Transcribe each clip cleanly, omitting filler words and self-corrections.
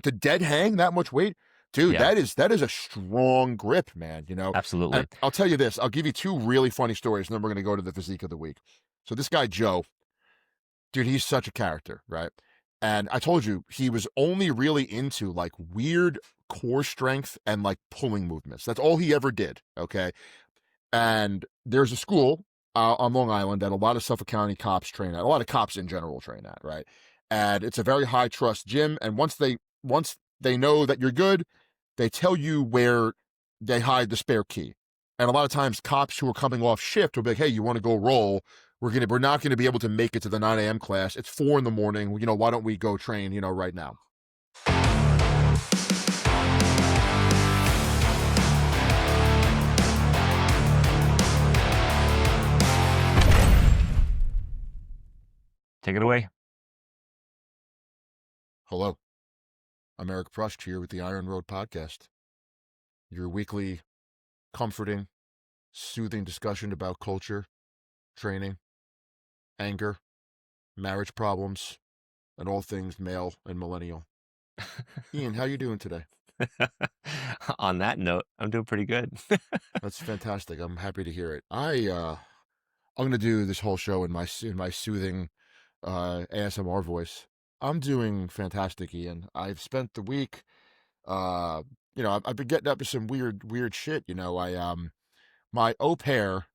to dead hang that much weight, dude, Yeah, that is a strong grip, man. And absolutely. I'll tell you this. I'll give you two really funny stories, and then we're gonna go to the physique of the week. So this guy Joe, dude, he's such a character, right? And I told you he was only really into like weird core strength and like pulling movements. That's all he ever did. Okay. And there's a school on Long Island that a lot of Suffolk County cops train at. A lot of cops in general train at, right? And it's a very high trust gym. And once they know that you're good, they tell you where they hide the spare key. And a lot of times, cops who are coming off shift will be like, "Hey, you want to go roll? We're not gonna be able to make it to the 9 a.m. class. It's 4 in the morning. Why don't we go train? Right now." Take it away. Hello, I'm Eric Prush here with the Iron Road Podcast, your weekly, comforting, soothing discussion about culture, training, anger, marriage problems, and all things male and millennial. Ian, how you doing today? On that note, I'm doing pretty good. That's fantastic. I'm happy to hear it. I'm gonna do this whole show in my soothing ASMR voice. I'm doing fantastic, Ian. I've spent the week, uh, I've been getting up to some weird shit. My au pair,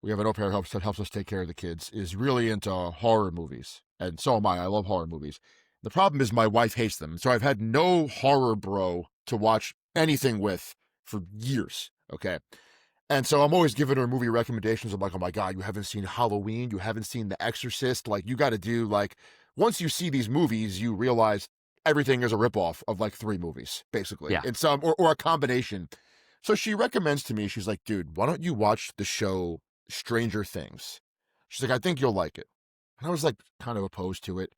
we have an au pair that helps us take care of the kids, is really into horror movies, and so am I. I love horror movies. The problem is my wife hates them, so I've had no horror bro to watch anything with for years. Okay. And so I'm always giving her movie recommendations. I'm like, oh my God, you haven't seen Halloween? You haven't seen The Exorcist? Like, you got to do, like, once you see these movies, you realize everything is a ripoff of like 3 movies, basically, Yeah. in some, or a combination. So she recommends to me, she's like, dude, why don't you watch the show Stranger Things? She's like, I think you'll like it. And I was like, kind of opposed to it.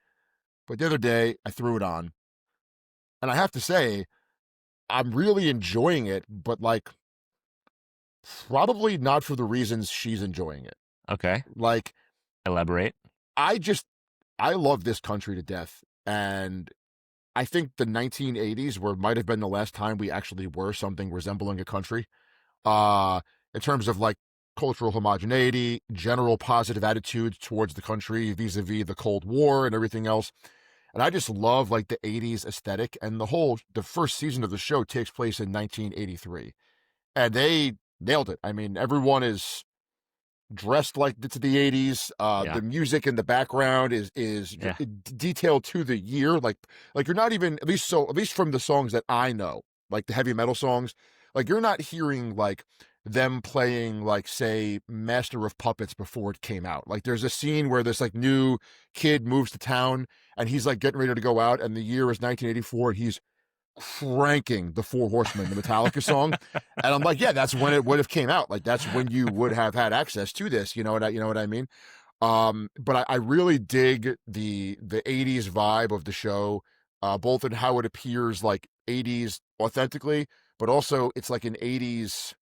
But the other day, I threw it on. And I have to say, I'm really enjoying it, but like, probably not for the reasons she's enjoying it. Okay. Like, Elaborate. I just, I love this country to death. And I think the 1980s might have been the last time we actually were something resembling a country. Uh, in terms of like cultural homogeneity, general positive attitude towards the country vis-a-vis the Cold War and everything else. And I just love like the 80s aesthetic. And the first season of the show takes place in 1983. And they nailed it. I mean, everyone is dressed like it's the 80s. Yeah. The music in the background is Yeah. detailed to the year. Like you're not even, at least from the songs that I know, like the heavy metal songs, like you're not hearing like them playing like, say, Master of Puppets before it came out. Like there's a scene where this like new kid moves to town and he's like getting ready to go out, and the year is 1984, and he's cranking the Four Horsemen, the Metallica song, and I'm like, yeah, that's when it would have came out. Like that's when you would have had access to this. You know what I mean? But I really dig the 80s vibe of the show, both in how it appears like 80s authentically, but also it's like an 80s.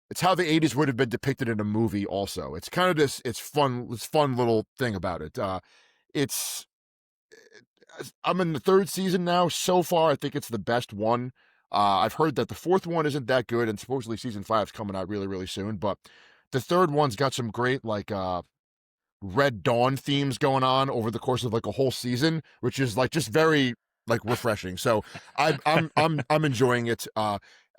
It's how the 80s would have been depicted in a movie. Also, it's kind of this. It's fun little thing about it. It's I'm in the 3rd season now. So far, I think it's the best one. I've heard that the 4th one isn't that good, and supposedly season 5 is coming out really, really soon. But the 3rd one's got some great like Red Dawn themes going on over the course of like a whole season, which is like just very like refreshing. So I'm enjoying it.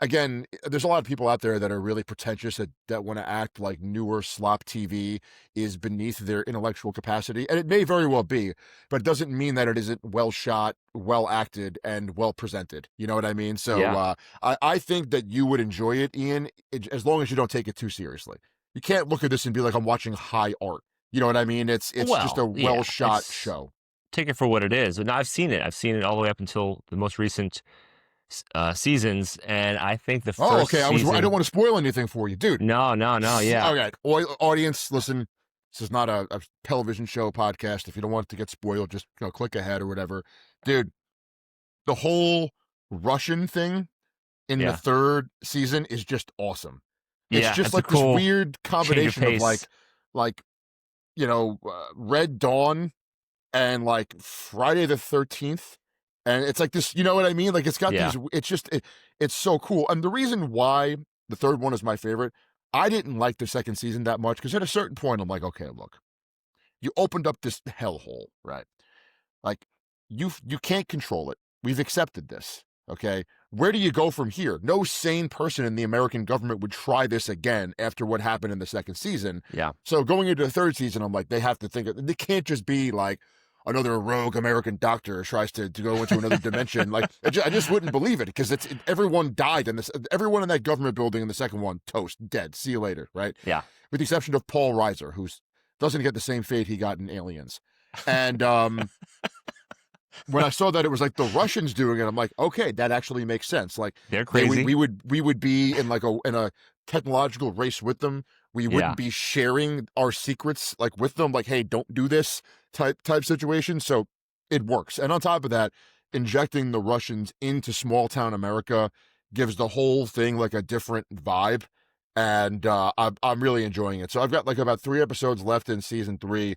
Again, there's a lot of people out there that are really pretentious that want to act like newer slop TV is beneath their intellectual capacity, and it may very well be, but it doesn't mean that it isn't well shot, well acted, and well presented. You know what I mean? So Yeah. I think that you would enjoy it, Ian, as long as you don't take it too seriously. You can't look at this and be like, I'm watching high art. You know what I mean? It's just a Well, well yeah. shot show. Take it for what it is. And I've seen it. I've seen it all the way up until the most recent seasons, and I think the Oh, first okay. I don't season. want to spoil anything for you, dude. No, no, no. Yeah. Okay, audience, listen. This is not a television show podcast. If you don't want it to get spoiled, just click ahead or whatever, dude. The whole Russian thing in the Yeah. 3rd season is just awesome. It's Yeah. just It's a like this cool weird change of combination of pace. like Red Dawn and like Friday the 13th And it's like this, you know what I mean? Like it's got Yeah. these. It's just it's so cool. And the reason why the third one is my favorite, I didn't like the second season that much because at a certain point I'm like, okay, look, you opened up this hellhole, right? Like you can't control it. We've accepted this. Okay. Where do you go from here? No sane person in the American government would try this again after what happened in the second season. Yeah. So going into the third season, I'm like, they have to think they can't just be like another rogue American doctor tries to go into another dimension. Like I just wouldn't believe it because everyone died in this. Everyone in that government building in the second one, toast, dead. See you later, right? Yeah. With the exception of Paul Reiser, who doesn't get the same fate he got in Aliens. And when I saw that it was like the Russians doing it, I'm like, okay, that actually makes sense. Like They're crazy. we would be in like a technological race with them. We Yeah. wouldn't be sharing our secrets like with them, like, hey, don't do this type situation. So it works. And on top of that, injecting the Russians into small town America gives the whole thing like a different vibe. And I'm really enjoying it. So I've got like about 3 episodes left in season 3,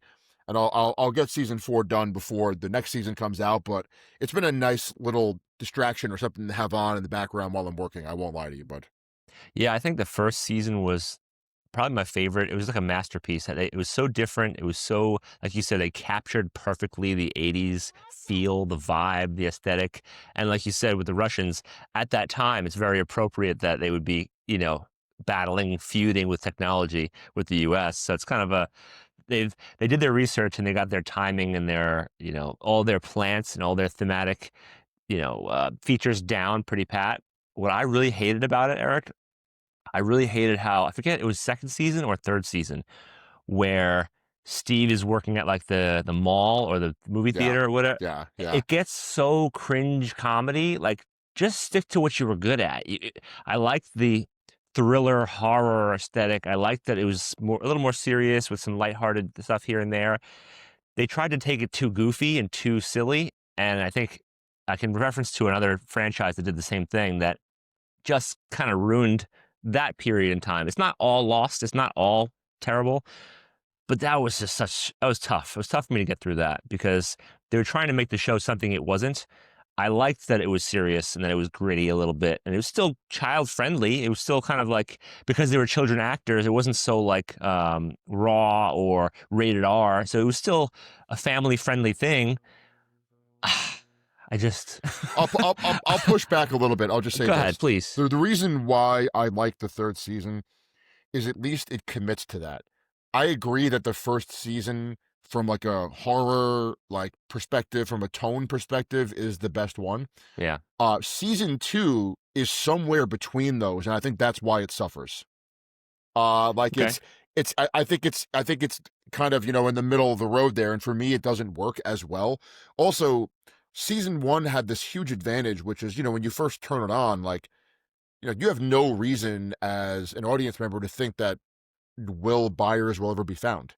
and I'll get season 4 done before the next season comes out. But it's been a nice little distraction or something to have on in the background while I'm working. I won't lie to you, but Yeah, I think the first season was probably my favorite. It was like a masterpiece. It was so different. It was so, like you said, they captured perfectly the 80s feel, the vibe, the aesthetic. And like you said, with the Russians, at that time, it's very appropriate that they would be, battling, feuding with technology with the US. So it's kind of they did their research and they got their timing and their, all their plants and all their thematic, features down pretty pat. What I really hated about it, Eric, I really hated how, I forget, it was second season or third season, where Steve is working at like the mall or the movie yeah, theater or whatever. yeah. It gets so cringe comedy. Like, just stick to what you were good at. I liked the thriller horror aesthetic. I liked that it was a little more serious with some lighthearted stuff here and there. They tried to take it too goofy and too silly, and I think I can reference to another franchise that did the same thing that just kind of ruined that period in time. It's not all lost. It's not all terrible, but that was that was tough. It was tough for me to get through that because they were trying to make the show something it wasn't. I liked that it was serious and that it was gritty a little bit, and it was still child friendly. It was still kind of like, because they were children actors, it wasn't so like raw or rated R. So it was still a family friendly thing. I just I'll push back a little bit. I'll just say go this: ahead, please. the reason why I like the third season is at least it commits to that. I agree that the first season, from like a horror like perspective, from a tone perspective, is the best one. Yeah. Season 2 is somewhere between those, and I think that's why it suffers. Like Okay. I think it's kind of, in the middle of the road there, and for me it doesn't work as well. Also, season 1 had this huge advantage, which is, when you first turn it on, like, you have no reason as an audience member to think that Will Byers will ever be found.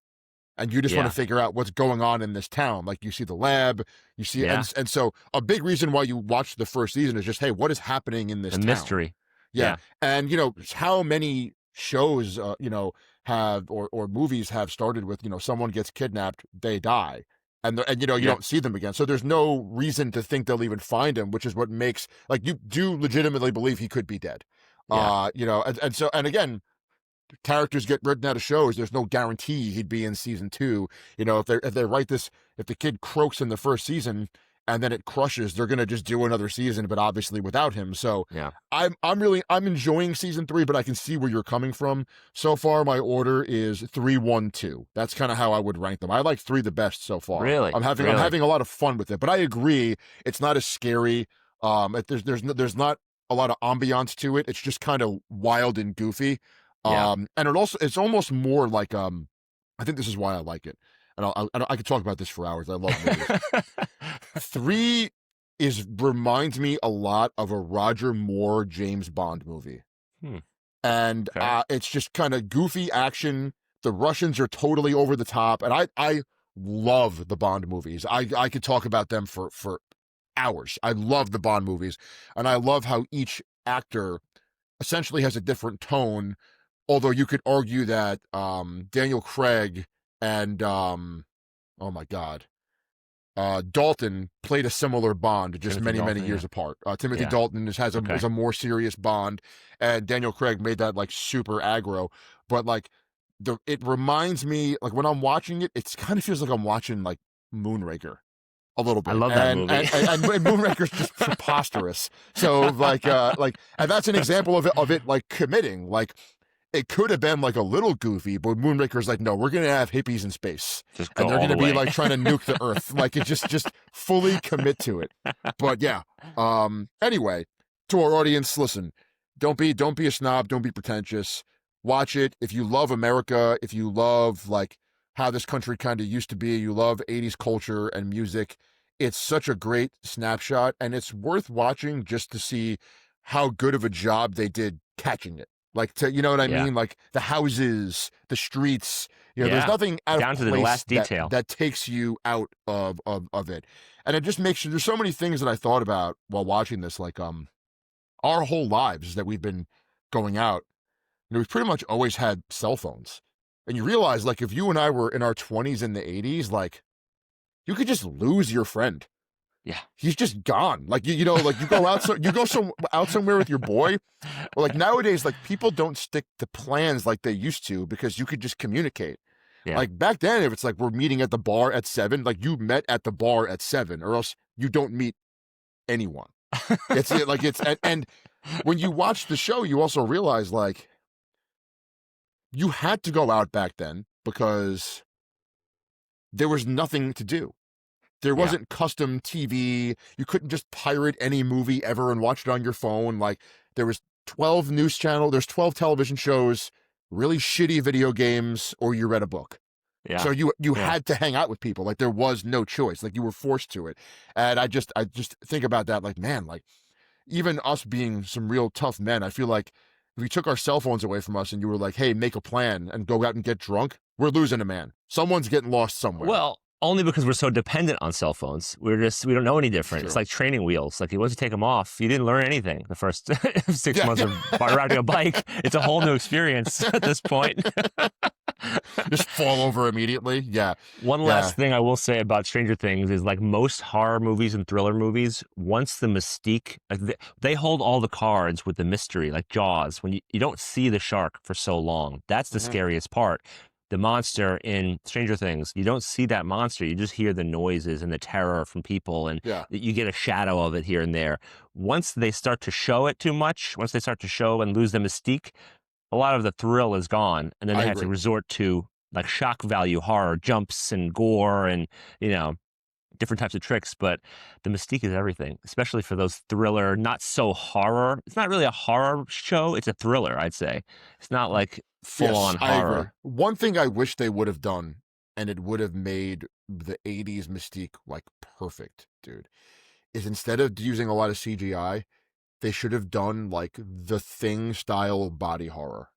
And you just want to Yeah. figure out what's going on in this town. Like, you see the lab, you see, Yeah. and so a big reason why you watch the first season is just, hey, what is happening in this The town? mystery. Yeah. Yeah. And, how many shows, have, or movies have started with, someone gets kidnapped, they die. And you Yeah. don't see them again. So there's no reason to think they'll even find him, which is what makes, like, you do legitimately believe he could be dead. Yeah. And again, characters get written out of shows. There's no guarantee he'd be in season 2. If they write this, if the kid croaks in the first season and then it crushes, they're gonna just do another season, but obviously without him. So Yeah. I'm enjoying season 3, but I can see where you're coming from. So far, my order is 3, 1, 2. That's kind of how I would rank them. I like 3 the best so far. Really? I'm Really? having a lot of fun with it, but I agree it's not as scary. There's not a lot of ambiance to it. It's just kind of wild and goofy. Yeah. And it's almost more like I think this is why I like it, and I could talk about this for hours. I love movies. 3 reminds me a lot of a Roger Moore James Bond movie, Hmm. and Okay. it's just kind of goofy action. The Russians are totally over the top, and I love the Bond movies. I could talk about them for hours. I love the Bond movies, and I love how each actor essentially has a different tone. Although you could argue that Daniel Craig and oh my God, Dalton played a similar Bond, just Timothy many, many Dalton, years yeah. apart. Timothy Yeah. Dalton is Okay. a more serious Bond, and Daniel Craig made that like super aggro. But like it reminds me, like when I'm watching it, it kind of feels like I'm watching like Moonraker a little I bit, love that movie. and Moonraker's just preposterous. So and that's an example of it like committing. Like it could have been like a little goofy, but Moonraker's like, no, we're gonna have hippies in space, Just and go they're all gonna the be way. like trying to nuke the Earth. Like it just fully commit to it. But yeah. Anyway, to our audience, listen, don't be a snob, don't be pretentious. Watch it if you love America, if you love like how this country kind of used to be, you love 80s culture and music. It's such a great snapshot, and it's worth watching just to see how good of a job they did catching it. Like to, you know what I Yeah. mean? Like the houses, the streets, there's Yeah. nothing out of Down to the place last detail. that takes you out of it. And it just makes you, there's so many things that I thought about while watching this, like our whole lives that we've been going out, we've pretty much always had cell phones. And you realize like if you and I were in our 20s in the 80s, like you could just lose your friend. Yeah. He's just gone. Like like you go out out somewhere with your boy. Well, like nowadays, like people don't stick to plans like they used to because you could just communicate. Yeah. Like back then, if it's like we're meeting at the bar at 7, like you met at the bar at 7, or else you don't meet anyone. And when you watch the show, you also realize like you had to go out back then because there was nothing to do. There Yeah. wasn't custom TV. You couldn't just pirate any movie ever and watch it on your phone. Like there was 12 news channel, there's 12 television shows, really shitty video games, or you read a book. Yeah. So you Yeah. had to hang out with people. Like there was no choice. Like you were forced to it. And I just think about that like, man, like even us being some real tough men, I feel like if we took our cell phones away from us and you were like, hey, make a plan and go out and get drunk, we're losing a man. Someone's getting lost somewhere. Well, only because we're so dependent on cell phones. We don't know any different. It's True. like training wheels. Like once you take them off, you didn't learn anything the first 6 Yeah, months yeah. of riding a bike. It's a whole new experience at this point. Just fall over immediately. Yeah. One Yeah. last thing I will say about Stranger Things is like most horror movies and thriller movies, once the mystique, like they hold all the cards with the mystery, like Jaws, when you don't see the shark for so long. That's the Mhm. scariest part. The monster in Stranger Things, you don't see that monster. You just hear the noises and the terror from people, and Yeah. you get a shadow of it here and there. Once they start to show it too much, once they start to show and lose the mystique, a lot of the thrill is gone. And then I they had to agree. resort to like shock value horror, jumps and gore and, different types of tricks. But the mystique is everything, especially for those thriller, not so horror. It's not really a horror show. It's a thriller, I'd say. It's not like full Yes, on I agree. horror. One thing I wish they would have done, and it would have made the 80s mystique like perfect, dude, is instead of using a lot of CGI, they should have done like the Thing style body horror.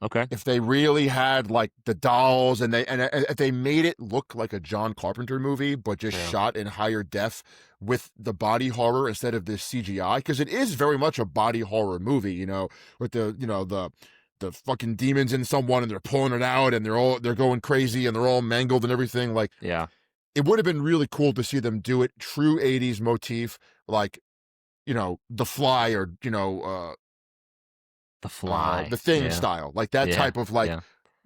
Okay. If they really had like the dolls and if they made it look like a John Carpenter movie, but just Yeah. shot in higher def with the body horror instead of this CGI, because it is very much a body horror movie, with the fucking demons in someone and they're pulling it out and they're going crazy and they're all mangled and everything. Like Yeah. it would have been really cool to see them do it true 80s motif, like, The Fly or, The Fly. the Thing Yeah. style, like that Yeah. type of like, Yeah.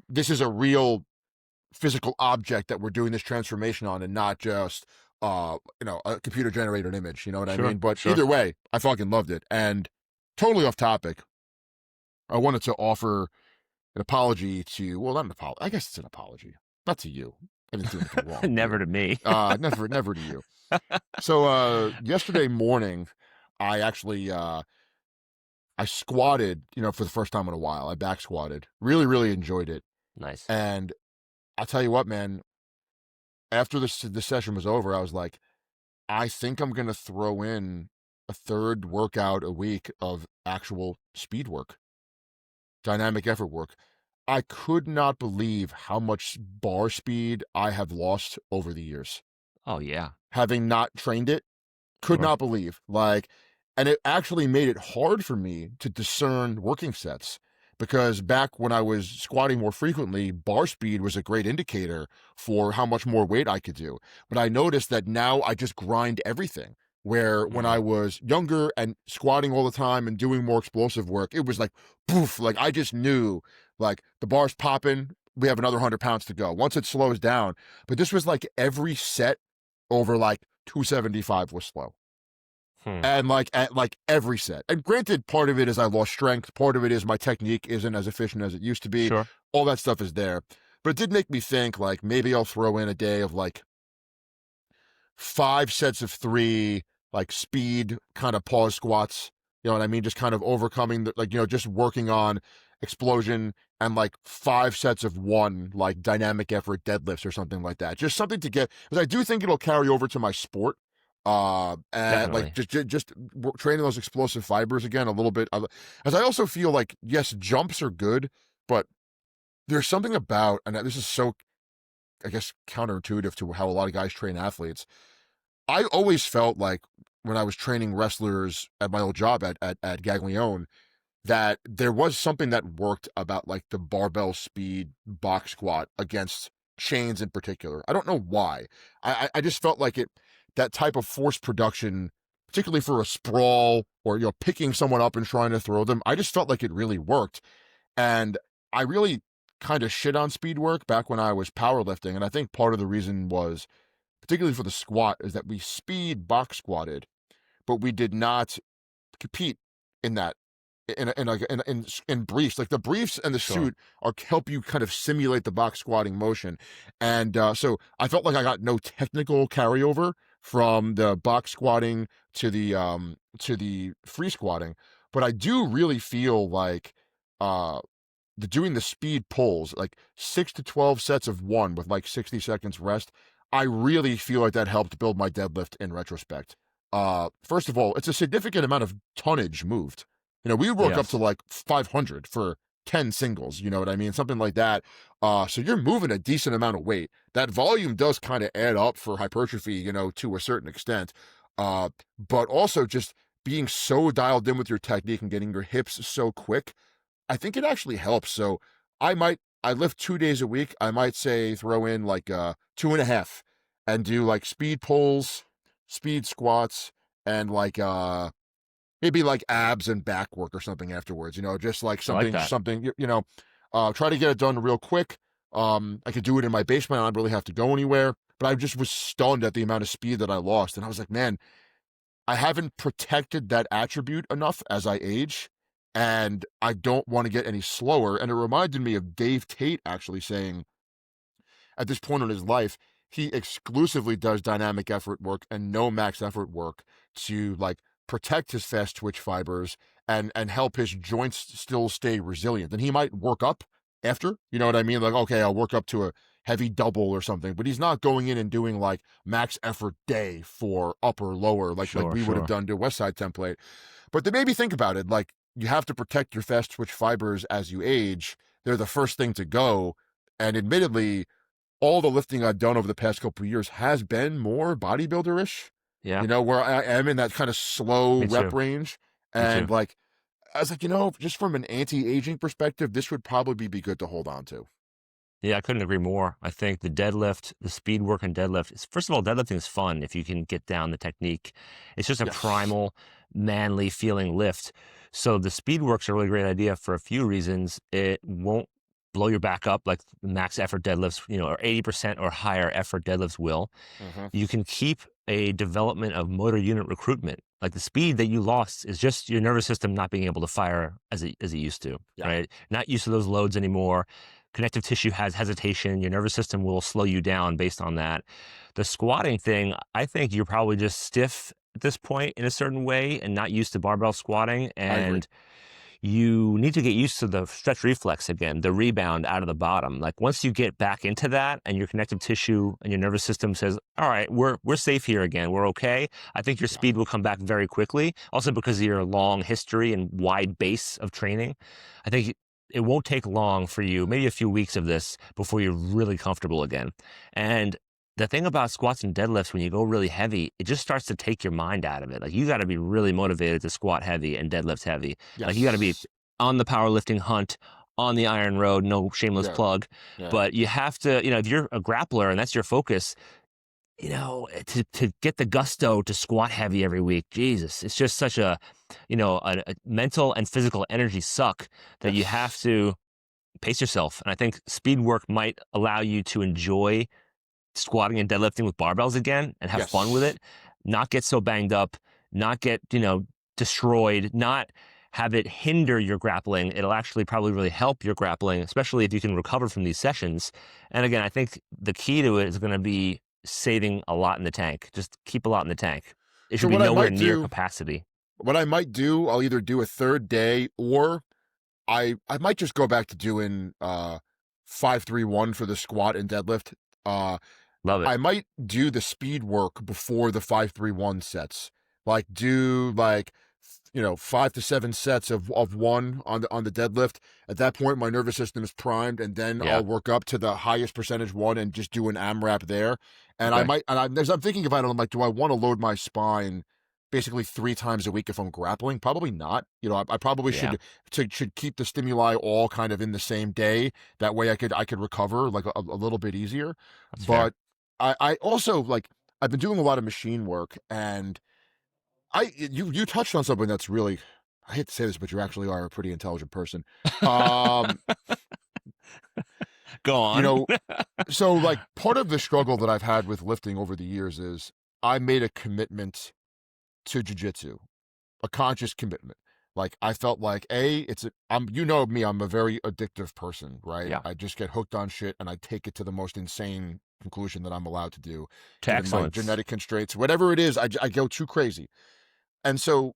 this is a real physical object that we're doing this transformation on and not just a computer generated image, you know what I Sure. mean? But Sure. either way, I fucking loved it. And totally off topic, I wanted to offer an apology to, well, not an apology, I guess it's an apology, not to you. I didn't do anything wrong. Never to me. Never to you. So yesterday morning, I actually I squatted, for the first time in a while. I back squatted. Really, really enjoyed it. Nice. And I'll tell you what, man, after the session was over, I was like, I think I'm going to throw in a third workout a week of actual speed work, dynamic effort work. I could not believe how much bar speed I have lost over the years, Oh, yeah. having not trained it. Could Sure. not believe. Like, and it actually made it hard for me to discern working sets because back when I was squatting more frequently, bar speed was a great indicator for how much more weight I could do. But I noticed that now I just grind everything. Where when I Mm, was younger and squatting all the time and doing more explosive work, it was like poof, like I just knew like the bar's popping, we have another 100 pounds to go. Once it slows down, but this was like every set over like 275 was slow. hmm, And like at like every set. And granted, part of it is I lost strength, part of it is my technique isn't as efficient as it used to be. sure, All that stuff is there. But it did make me think like maybe I'll throw in a day of like 5 sets of 3, like speed kind of pause squats. You know what I mean? Just kind of overcoming the, like, just working on explosion, and like 5 sets of 1, like dynamic effort deadlifts or something like that. Just something to get, because I do think it'll carry over to my sport. And like definitely. just training those explosive fibers again a little bit. As I also feel like, yes, jumps are good, but there's something about, and this is so, I guess, counterintuitive to how a lot of guys train athletes. I always felt like when I was training wrestlers at my old job at Gaglione, that there was something that worked about like the barbell speed box squat against chains in particular. I don't know why. I just felt like it, that type of force production, particularly for a sprawl or picking someone up and trying to throw them. I just felt like it really worked. And I really kind of shit on speed work back when I was powerlifting. And I think part of the reason was, particularly for the squat, is that we speed box squatted, but we did not compete in that, in briefs. Like the briefs and the Sure. suit are help you kind of simulate the box squatting motion. And so I felt like I got no technical carryover from the box squatting to the free squatting. But I do really feel like uh doing the speed pulls, like 6 to 12 sets of 1 with like 60 seconds rest, I really feel like that helped build my deadlift in retrospect. First of all, it's a significant amount of tonnage moved. We work up to Yes. like 500 for 10 singles, you know what I mean? Something like that. So you're moving a decent amount of weight. That volume does kind of add up for hypertrophy, to a certain extent. But also just being so dialed in with your technique and getting your hips so quick, I think it actually helps. So I lift 2 days a week. I might say throw in like 2.5 and do like speed pulls, speed squats, and like maybe like abs and back work or something afterwards, just like I like something, that. something, try to get it done real quick. I could do it in my basement. I don't really have to go anywhere. But I just was stunned at the amount of speed that I lost. And I was like, man, I haven't protected that attribute enough as I age, and I don't want to get any slower. And it reminded me of Dave Tate actually saying at this point in his life, he exclusively does dynamic effort work and no max effort work to like protect his fast twitch fibers and help his joints still stay resilient. And he might work up after, you know what I mean? Like, okay, I'll work up to a heavy double or something, but he's not going in and doing like max effort day for upper lower like Sure, we would have sure. done to West Side template. But they made me think about it. Like, you have to protect your fast twitch fibers as you age. They're the first thing to go. And admittedly, all the lifting I've done over the past couple of years has been more bodybuilder-ish, Yeah, where I am in that kind of slow me rep too. range. Me too. And like, I was like, just from an anti-aging perspective, this would probably be good to hold on to. Yeah, I couldn't agree more. I think the deadlift, the speed work and deadlift is, first of all, deadlifting is fun if you can get down the technique. It's just a Yes. primal, manly feeling lift. So the speed work's a really great idea for a few reasons. It won't blow your back up like the max effort deadlifts, or 80% or higher effort deadlifts will. Hmm. You can keep a development of motor unit recruitment. Like the speed that you lost is just your nervous system not being able to fire as it used to, Yeah, right? Not used to those loads anymore. Connective tissue has hesitation. Your nervous system will slow you down based on that. The squatting thing, I think you're probably just stiff at this point in a certain way and not used to barbell squatting. I agree. And you need to get used to the stretch reflex again, the rebound out of the bottom. Like once you get back into that and your connective tissue and your nervous system says, all right, we're safe here again. We're okay. I think your Yeah. speed will come back very quickly. Also because of your long history and wide base of training. I think it won't take long for you, maybe a few weeks of this before you're really comfortable again. And the thing about squats and deadlifts, when you go really heavy, it just starts to take your mind out of it. Like you got to be really motivated to squat heavy and deadlift heavy. Like you got to be Yes. on the powerlifting hunt, on the Iron Road. No shameless Yeah, plug, yeah. but you have to, if you're a grappler and that's your focus, to get the gusto to squat heavy every week. Jesus, it's just such a mental and physical energy suck that you have Yes. to pace yourself. And I think speed work might allow you to enjoy squatting and deadlifting with barbells again and have fun with Yes. it, not get so banged up, not get, destroyed, not have it hinder your grappling. It'll actually probably really help your grappling, especially if you can recover from these sessions. And again, I think the key to it is going to be saving a lot in the tank. Just keep a lot in the tank. It So should be what I nowhere might near do, capacity. I'll either do a third day, or I might just go back to doing 5-3-1 for the squat and deadlift. Uh Love it. I might do the speed work before the 5-3-1 sets. Like do like 5 to 7 sets of one on the deadlift. At that point, my nervous system is primed, and then Yeah. I'll work up to the highest percentage one and just do an AMRAP there. And I Okay. might, and I'm thinking about it. I'm like, do I want to load my spine basically 3 times a week if I'm grappling? Probably not. I probably Yeah. should keep the stimuli all kind of in the same day. That way, I could recover like a little bit easier. That's fair. But I also like, I've been doing a lot of machine work, and you touched on something that's really, I hate to say this, but you actually are a pretty intelligent person. Um, Go you on. know, so like part of the struggle that I've had with lifting over the years is I made a commitment to jujitsu, a conscious commitment. Like I felt like I'm me, I'm a very addictive person, right? Yeah. I just get hooked on shit and I take it to the most insane conclusion that I'm allowed to do, To given my excellence. genetic constraints, whatever it is, I go too crazy. And so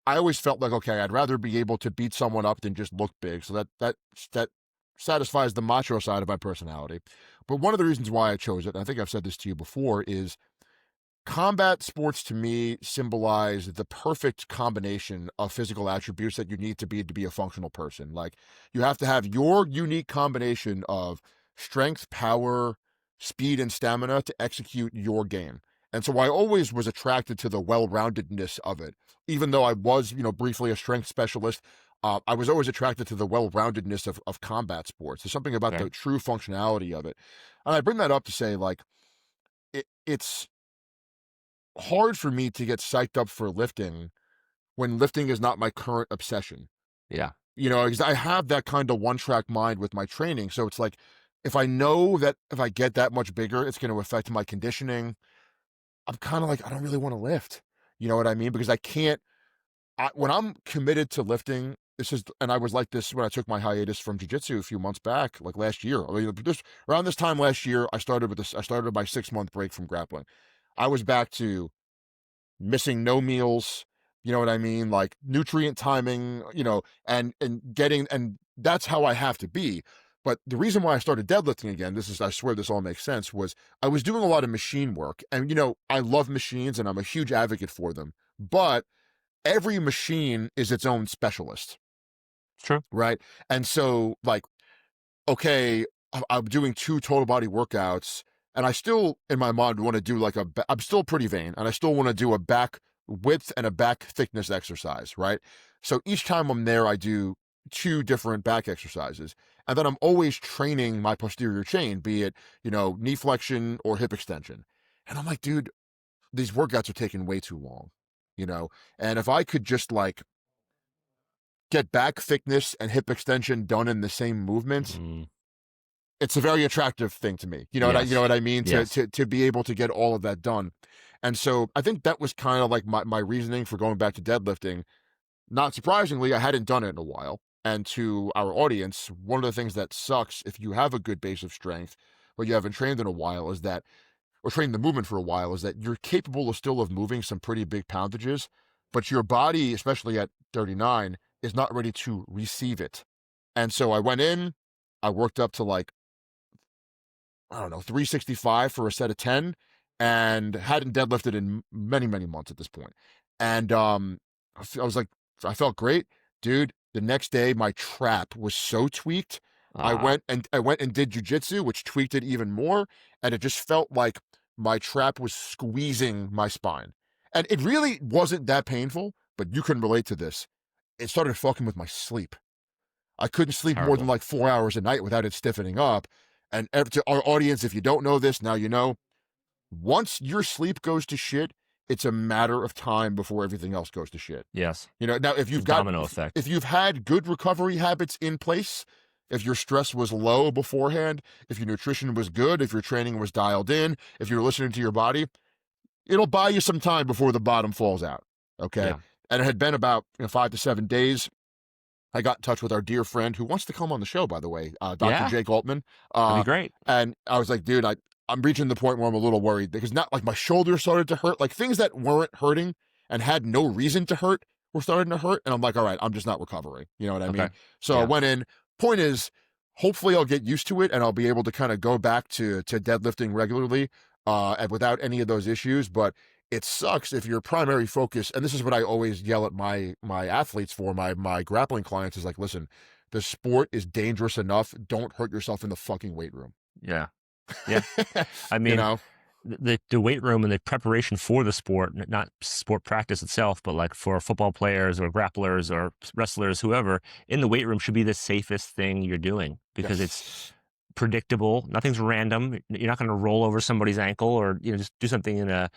I always felt like, okay, I'd rather be able to beat someone up than just look big. So that satisfies the macho side of my personality. But one of the reasons why I chose it, and I think I've said this to you before, is combat sports to me symbolize the perfect combination of physical attributes that you need to be a functional person. Like you have to have your unique combination of strength, power, speed, and stamina to execute your game. And so I always was attracted to the well-roundedness of it. Even though I was, briefly a strength specialist, I was always attracted to the well-roundedness of combat sports. There's something about Okay. the true functionality of it. And I bring that up to say, like, it's hard for me to get psyched up for lifting when lifting is not my current obsession. Yeah. Because I have that kind of one track mind with my training. So it's like, if I know that if I get that much bigger, it's going to affect my conditioning, I'm kind of like, I don't really want to lift. You know what I mean? Because I can't, when I'm committed to lifting, and I was like this when I took my hiatus from jujitsu a few months back, like last year. I mean, around this time last year, I started my 6 month break from grappling. I was back to missing no meals, you know what I mean? Like nutrient timing, and that's how I have to be. But the reason why I started deadlifting again, I swear this all makes sense, was I was doing a lot of machine work. And, I love machines and I'm a huge advocate for them. But every machine is its own specialist, It's true. right? And so, like, okay, I'm doing 2 total body workouts, and I still, in my mind, want to do like I'm still pretty vain, and I still want to do a back width and a back thickness exercise, right? So each time I'm there, I do 2 different back exercises, and then I'm always training my posterior chain, be it, knee flexion or hip extension. And I'm like, dude, these workouts are taking way too long, you know? And if I could just like get back thickness and hip extension done in the same movement, Mm, it's a very attractive thing to me. You know yes. what I mean? To Yes. to to be able to get all of that done. And so I think that was kind of like my reasoning for going back to deadlifting. Not surprisingly, I hadn't done it in a while. And to our audience, one of the things that sucks if you have a good base of strength, but you haven't trained in a while, is that, or trained the movement for a while, is that you're capable of moving some pretty big poundages, but your body, especially at 39, is not ready to receive it. And so I went in, I worked up to like, I don't know, 365 for a set of 10, and hadn't deadlifted in many, many months at this point. And I was like, I felt great. Dude, the next day my trap was so tweaked. Ah, I went and did jujitsu, which tweaked it even more, and it just felt like my trap was squeezing my spine. And it really wasn't that painful, but you can relate to this. It started fucking with my sleep. I couldn't sleep more than Terrible. like 4 hours a night without it stiffening up. And to our audience, if you don't know this, now you know. Once your sleep goes to shit, it's a matter of time before everything else goes to shit. Yes. Now if It's a you've got domino effect. if you've had good recovery habits in place, if your stress was low beforehand, if your nutrition was good, if your training was dialed in, if you're listening to your body, it'll buy you some time before the bottom falls out. Okay. Yeah. And it had been about 5 to 7 days. I got in touch with our dear friend who wants to come on the show, by the way, Dr. Yeah. Jake Altman. That'd be great. And I was like, dude, I'm reaching the point where I'm a little worried because not like my shoulder started to hurt, like things that weren't hurting and had no reason to hurt were starting to hurt. And I'm like, all right, I'm just not recovering. You know what I Okay. mean? So I Yeah. went in. Point is, hopefully I'll get used to it and I'll be able to kind of go back to deadlifting regularly and without any of those issues. But it sucks if your primary focus, and this is what I always yell at my athletes for, my grappling clients, is like, listen, the sport is dangerous enough. Don't hurt yourself in the fucking weight room. Yeah. Yeah. I You mean, know? the weight room and the preparation for the sport, not sport practice itself, but like for football players or grapplers or wrestlers, whoever, in the weight room should be the safest thing you're doing because it's Yes. predictable. Nothing's random. You're not going to roll over somebody's ankle or just do something in a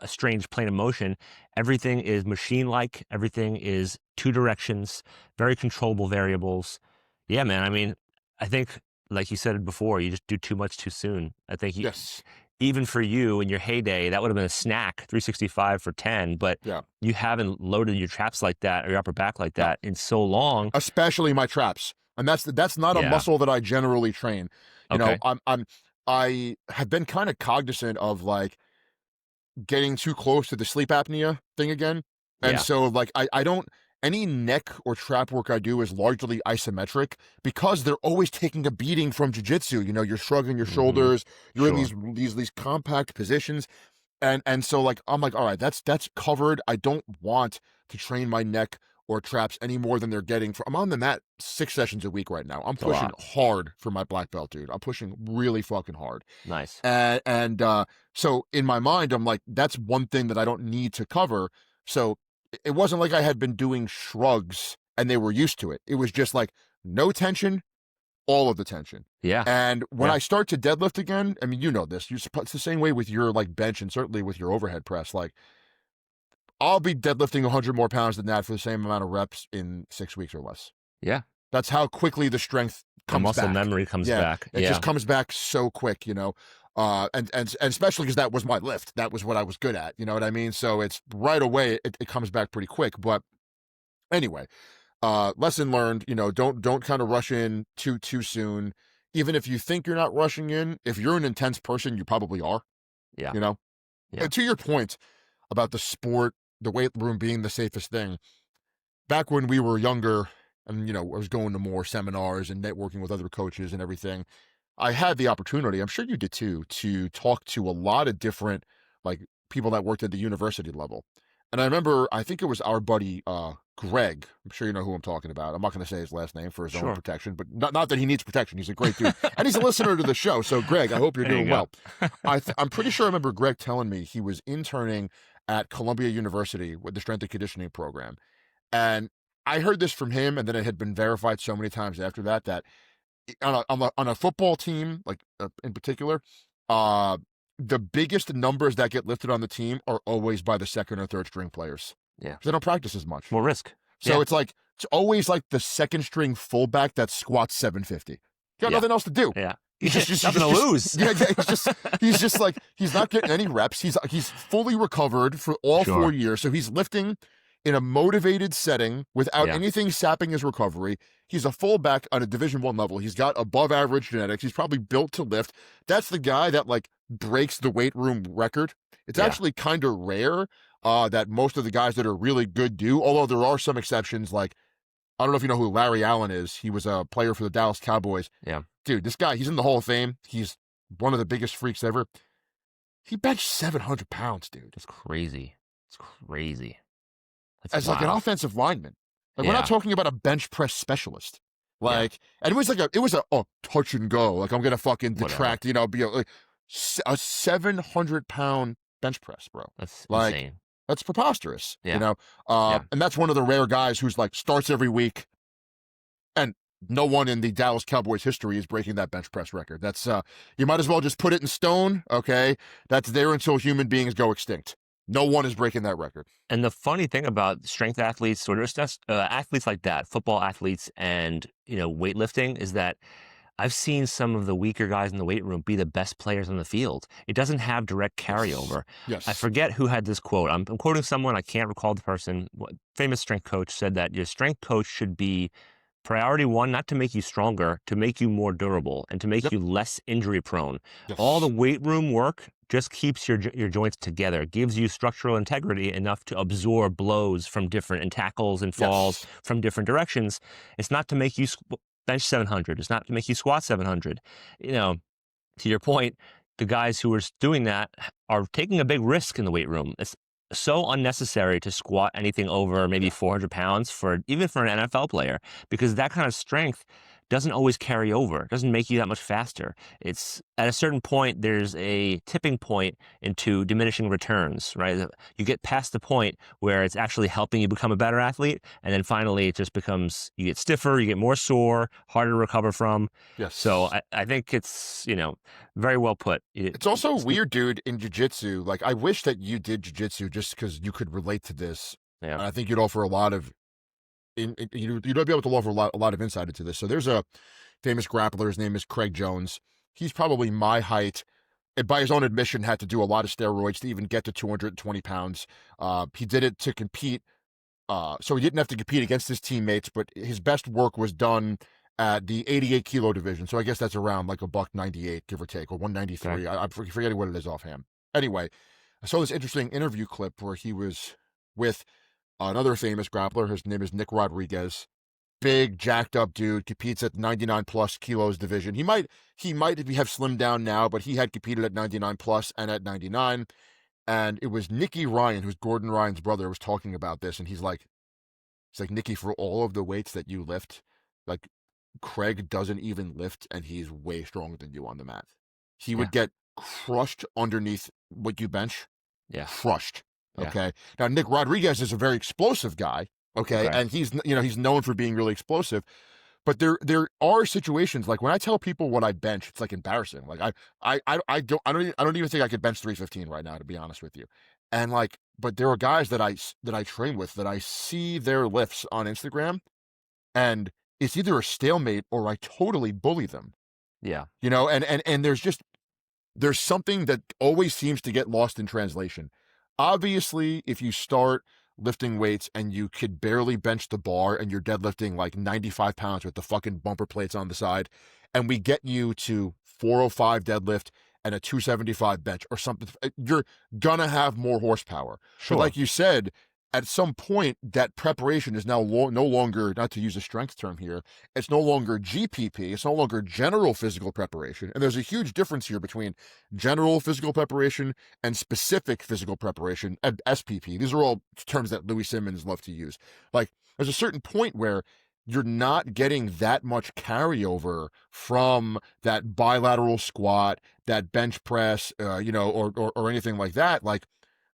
strange plane of motion. Everything is machine-like. Everything is two directions, very controllable variables. Yeah, man. I mean, I think, like you said before, you just do too much too soon. I think Yes. even for you in your heyday, that would have been a snack, 365 for 10, but Yeah. you haven't loaded your traps like that or your upper back like No. that in so long. Especially my traps. And that's not a Yeah. muscle that I generally train. Okay. I have been kind of cognizant of like getting too close to the sleep apnea thing again. And Yeah. so like I don't, any neck or trap work I do is largely isometric because they're always taking a beating from jujitsu. You're shrugging your Mhm. shoulders, you're in Sure. these compact positions. And so like I'm like, all right, that's covered. I don't want to train my neck or traps any more than they're getting. I'm on the mat 6 sessions a week right now. I'm It's a pushing lot. hard for my black belt, dude. I'm pushing really fucking hard. Nice. And so in my mind, I'm like, that's one thing that I don't need to cover. So it wasn't like I had been doing shrugs and they were used to it. It was just like no tension, all of the tension. Yeah. And when Yeah. I start to deadlift again, I mean, you know this. It's the same way with your like bench and certainly with your overhead press. Like I'll be deadlifting 100 more pounds than that for the same amount of reps in 6 weeks or less. Yeah. That's how quickly the strength The comes muscle back. memory comes Yeah, back. it Yeah. just comes back so quick, and especially because that was my lift. That was what I was good at. You know what I mean? So it's right away. It comes back pretty quick. But anyway, lesson learned. Don't kind of rush in too soon. Even if you think you're not rushing in, if you're an intense person, you probably are. Yeah. You know. Yeah. And to your point about the sport, the weight room being the safest thing. Back when we were younger, and I was going to more seminars and networking with other coaches and everything. I had the opportunity, I'm sure you did too, to talk to a lot of different like people that worked at the university level. And I remember, I think it was our buddy Greg. I'm sure you know who I'm talking about. I'm not going to say his last name for his own Sure. protection, but not that he needs protection. He's a great dude, and he's a listener to the show. So, Greg, I hope you're There you doing go. well. I'm pretty sure I remember Greg telling me he was interning at Columbia University with the strength and conditioning program, and I heard this from him, and then it had been verified so many times after that on a football team, like in particular, uh, the biggest numbers that get lifted on the team are always by the second or third string players. Yeah. 'Cause they don't practice as much. More risk. So Yeah. it's always like the second string fullback that squats 750. Got Yeah. nothing else to do. Yeah. He's just Nothing to lose. Yeah, he's just like he's not getting any reps. He's fully recovered for all Sure. 4 years. So he's lifting in a motivated setting without Yeah. anything sapping his recovery. He's a fullback on a Division I level. He's got above average genetics. He's probably built to lift. That's the guy that like breaks the weight room record. It's Yeah. actually kind of rare that most of the guys that are really good do, although there are some exceptions. Like, I don't know if you know who Larry Allen is. He was a player for the Dallas Cowboys. Yeah. Dude, this guy, he's in the Hall of Fame. He's one of the biggest freaks ever. He benched 700 pounds, dude. That's crazy. It's crazy. That's As like an wild. offensive lineman. Like, we're Yeah. not talking about a bench press specialist. Yeah. Like, and it was a touch and go. Like, I'm going to fucking Whatever. detract, be a 700-pound bench press, bro. That's Like, insane. That's preposterous, Yeah. Yeah. and that's one of the rare guys who's like starts every week and no one in the Dallas Cowboys history is breaking that bench press record. That's you might as well just put it in stone, okay? That's there until human beings go extinct. No one is breaking that record. And the funny thing about strength athletes, or just athletes like that, football athletes, and weightlifting, is that I've seen some of the weaker guys in the weight room be the best players on the field. It doesn't have direct Yes. carryover. I Yes. forget who had this quote. I'm quoting someone, I can't recall the person. Famous strength coach said that your strength coach should be priority one, not to make you stronger, to make you more durable and to make Yep. you less injury prone. All the Yes. weight room work just keeps your joints together, gives you structural integrity enough to absorb blows from different and tackles and falls Yes. from different directions. It's not to make you bench 700. It's not to make you squat 700. You know, to your point, the guys who are doing that are taking a big risk in the weight room. It's so unnecessary to squat anything over maybe Yeah. 400 pounds for even for an NFL player, because that kind of strength doesn't always carry over. It doesn't make you that much faster. It's at a certain point, there's a tipping point into diminishing returns, right? You get past the point where it's actually helping you become a better athlete. And then finally, it just becomes you get stiffer, you get more sore, harder to recover from. So Yes. I think it's, very well put. It's also weird, dude, in jiu-jitsu. Like, I wish that you did jiu-jitsu just because you could relate to this. Yeah. And I think you'd offer a lot of you'd be able to offer a lot of insight into this. So there's a famous grappler. His name is Craig Jones. He's probably my height. And by his own admission, had to do a lot of steroids to even get to 220 pounds. He did it to compete. So he didn't have to compete against his teammates, but his best work was done at the 88 kilo division. So I guess that's around like a buck 98, give or take, or Okay. 193. I'm forgetting what it is offhand. Anyway, I saw this interesting interview clip where he was with another famous grappler. His name is Nick Rodriguez. Big, jacked up dude, competes at 99 plus kilos division. He might have slimmed down now, but he had competed at 99 plus and at 99. And it was Nicky Ryan, who's Gordon Ryan's brother, was talking about this, and he's like, Nicky, for all of the weights that you lift, like Craig doesn't even lift, and he's way stronger than you on the mat. He Yeah. would get crushed underneath what you bench, Yeah. crushed. Yeah. Okay. Now Nick Rodriguez is a very explosive guy. Okay, Okay. and he's known for being really explosive. But there are situations like when I tell people what I bench, it's like embarrassing. Like I don't even think I could bench 315 right now, to be honest with you. And like, but there are guys that I train with that I see their lifts on Instagram, and it's either a stalemate or I totally bully them. Yeah. And there's something that always seems to get lost in translation. Obviously, if you start lifting weights and you could barely bench the bar and you're deadlifting like 95 pounds with the fucking bumper plates on the side, and we get you to 405 deadlift and a 275 bench or something, you're gonna have more horsepower. But Sure. like you said, at some point, that preparation is now no longer, not to use a strength term here, it's no longer GPP, it's no longer general physical preparation. And there's a huge difference here between general physical preparation and specific physical preparation, and SPP. These are all terms that Louis Simmons love to use. Like, there's a certain point where you're not getting that much carryover from that bilateral squat, that bench press, or anything like that. Like,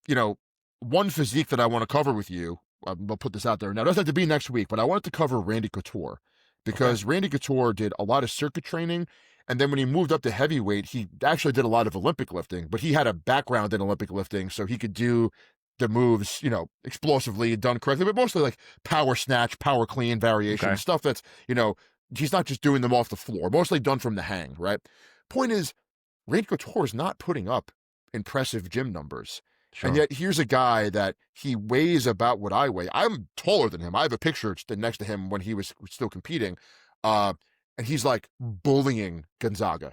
you know, one physique that I want to cover with you, I'll put this out there now. It doesn't have to be next week, but I wanted to cover Randy Couture Okay. because Randy Couture did a lot of circuit training. And then when he moved up to heavyweight, he actually did a lot of Olympic lifting, but he had a background in Olympic lifting, so he could do the moves, explosively done correctly, but mostly like power snatch, power clean variation, Okay. stuff that's, he's not just doing them off the floor, mostly done from the hang, right? Point is, Randy Couture is not putting up impressive gym numbers. And Sure. yet here's a guy that he weighs about what I weigh. I'm taller than him. I have a picture next to him when he was still competing. Uh, and he's like bullying Gonzaga,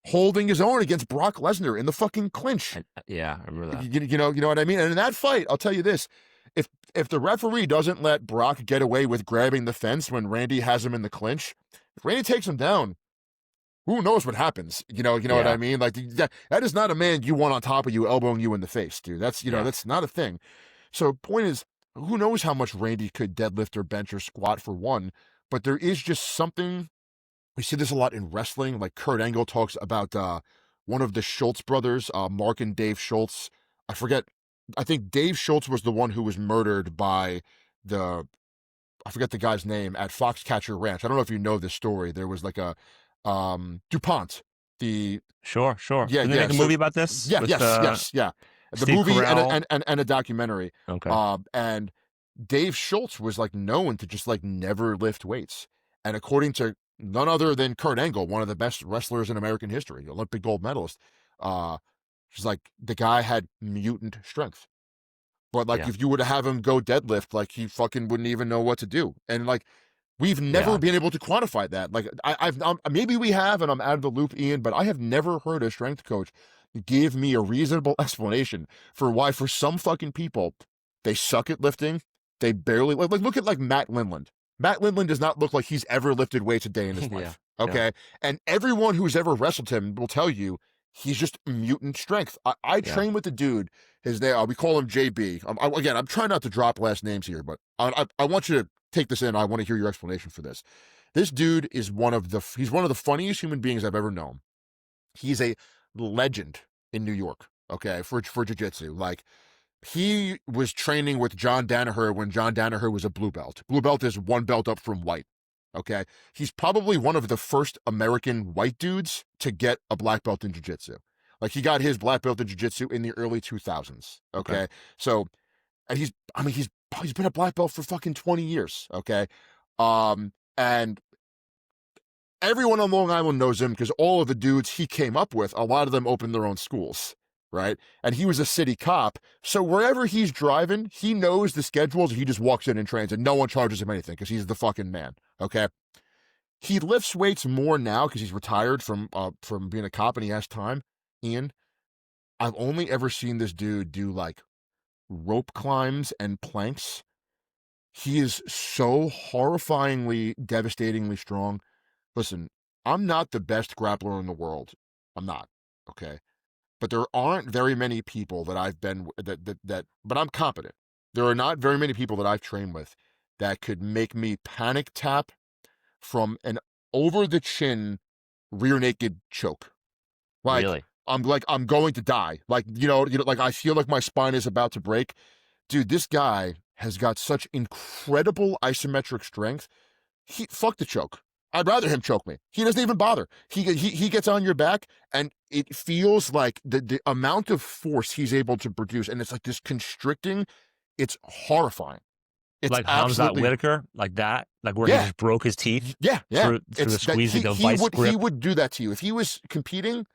holding his own against Brock Lesnar in the fucking clinch. And, yeah, I remember that. You know what I mean? And in that fight, I'll tell you this. If the referee doesn't let Brock get away with grabbing the fence when Randy has him in the clinch, if Randy takes him down, who knows what happens? You know what I Yeah. mean? Like that is not a man you want on top of you, elbowing you in the face, dude. That's Yeah. that's not a thing. So point is, who knows how much Randy could deadlift or bench or squat for one, but there is just something. We see this a lot in wrestling. Like Kurt Angle talks about one of the Schultz brothers, Mark and Dave Schultz. I forget. I think Dave Schultz was the one who was murdered by the I forget the guy's name at Foxcatcher Ranch. I don't know if you know this story. There was like a DuPont, the Sure, sure. yeah, Didn't they yeah. make a So movie about this yeah, with yes, yes, yeah. The Steve movie and Carell? a documentary. Okay. And Dave Schultz was like known to just like never lift weights. And according to none other than Kurt Angle, one of the best wrestlers in American history, Olympic gold medalist, uh, she's like the guy had mutant strength. But like Yeah, if you were to have him go deadlift, like he fucking wouldn't even know what to do. And like we've never yeah, been able to quantify that. Like maybe we have, and I'm out of the loop, Ian. But I have never heard a strength coach give me a reasonable explanation for why, for some fucking people, they suck at lifting. They barely like look at like Matt Lindland. Matt Lindland does not look like he's ever lifted weights a day in his yeah, life. yeah, Okay, and everyone who's ever wrestled him will tell you he's just mutant strength. I yeah. train with the dude. His name, we call him JB. Again, I'm trying not to drop last names here, but I want you to take this in. I want to hear your explanation for this. This dude is he's one of the funniest human beings I've ever known. He's a legend in New York, okay, for jiu-jitsu. Like he was training with John Danaher when John Danaher was a blue belt. Blue belt is one belt up from white. Okay. He's probably one of the first American white dudes to get a black belt in jiu-jitsu. Like he got his black belt in jiu-jitsu in the early 2000s. Okay. Okay. So, and he's been a black belt for fucking 20 years. Okay. And everyone on Long Island knows him because all of the dudes he came up with, a lot of them opened their own schools, right? And he was a city cop. So wherever he's driving, he knows the schedules. He just walks in and trains and no one charges him anything because he's the fucking man. Okay. He lifts weights more now because he's retired from being a cop and he has time. Ian, I've only ever seen this dude do like rope climbs and planks. He is so horrifyingly, devastatingly strong. Listen, I'm not the best grappler in the world. I'm not. Okay. But there aren't very many people that I've been but I'm competent. There are not very many people that I've trained with that could make me panic tap from an over the chin rear naked choke. Really? Like I'm going to die. Like, like I feel like my spine is about to break. Dude, this guy has got such incredible isometric strength. Fuck the choke. I'd rather him choke me. He doesn't even bother. He gets on your back, and it feels like the amount of force he's able to produce, and it's like this constricting. It's horrifying. It's Like Hamzat absolutely Whitaker, like that, like where he yeah, just broke his teeth yeah. through It's the that squeezing of he vice would grip. do that to you if he was competing.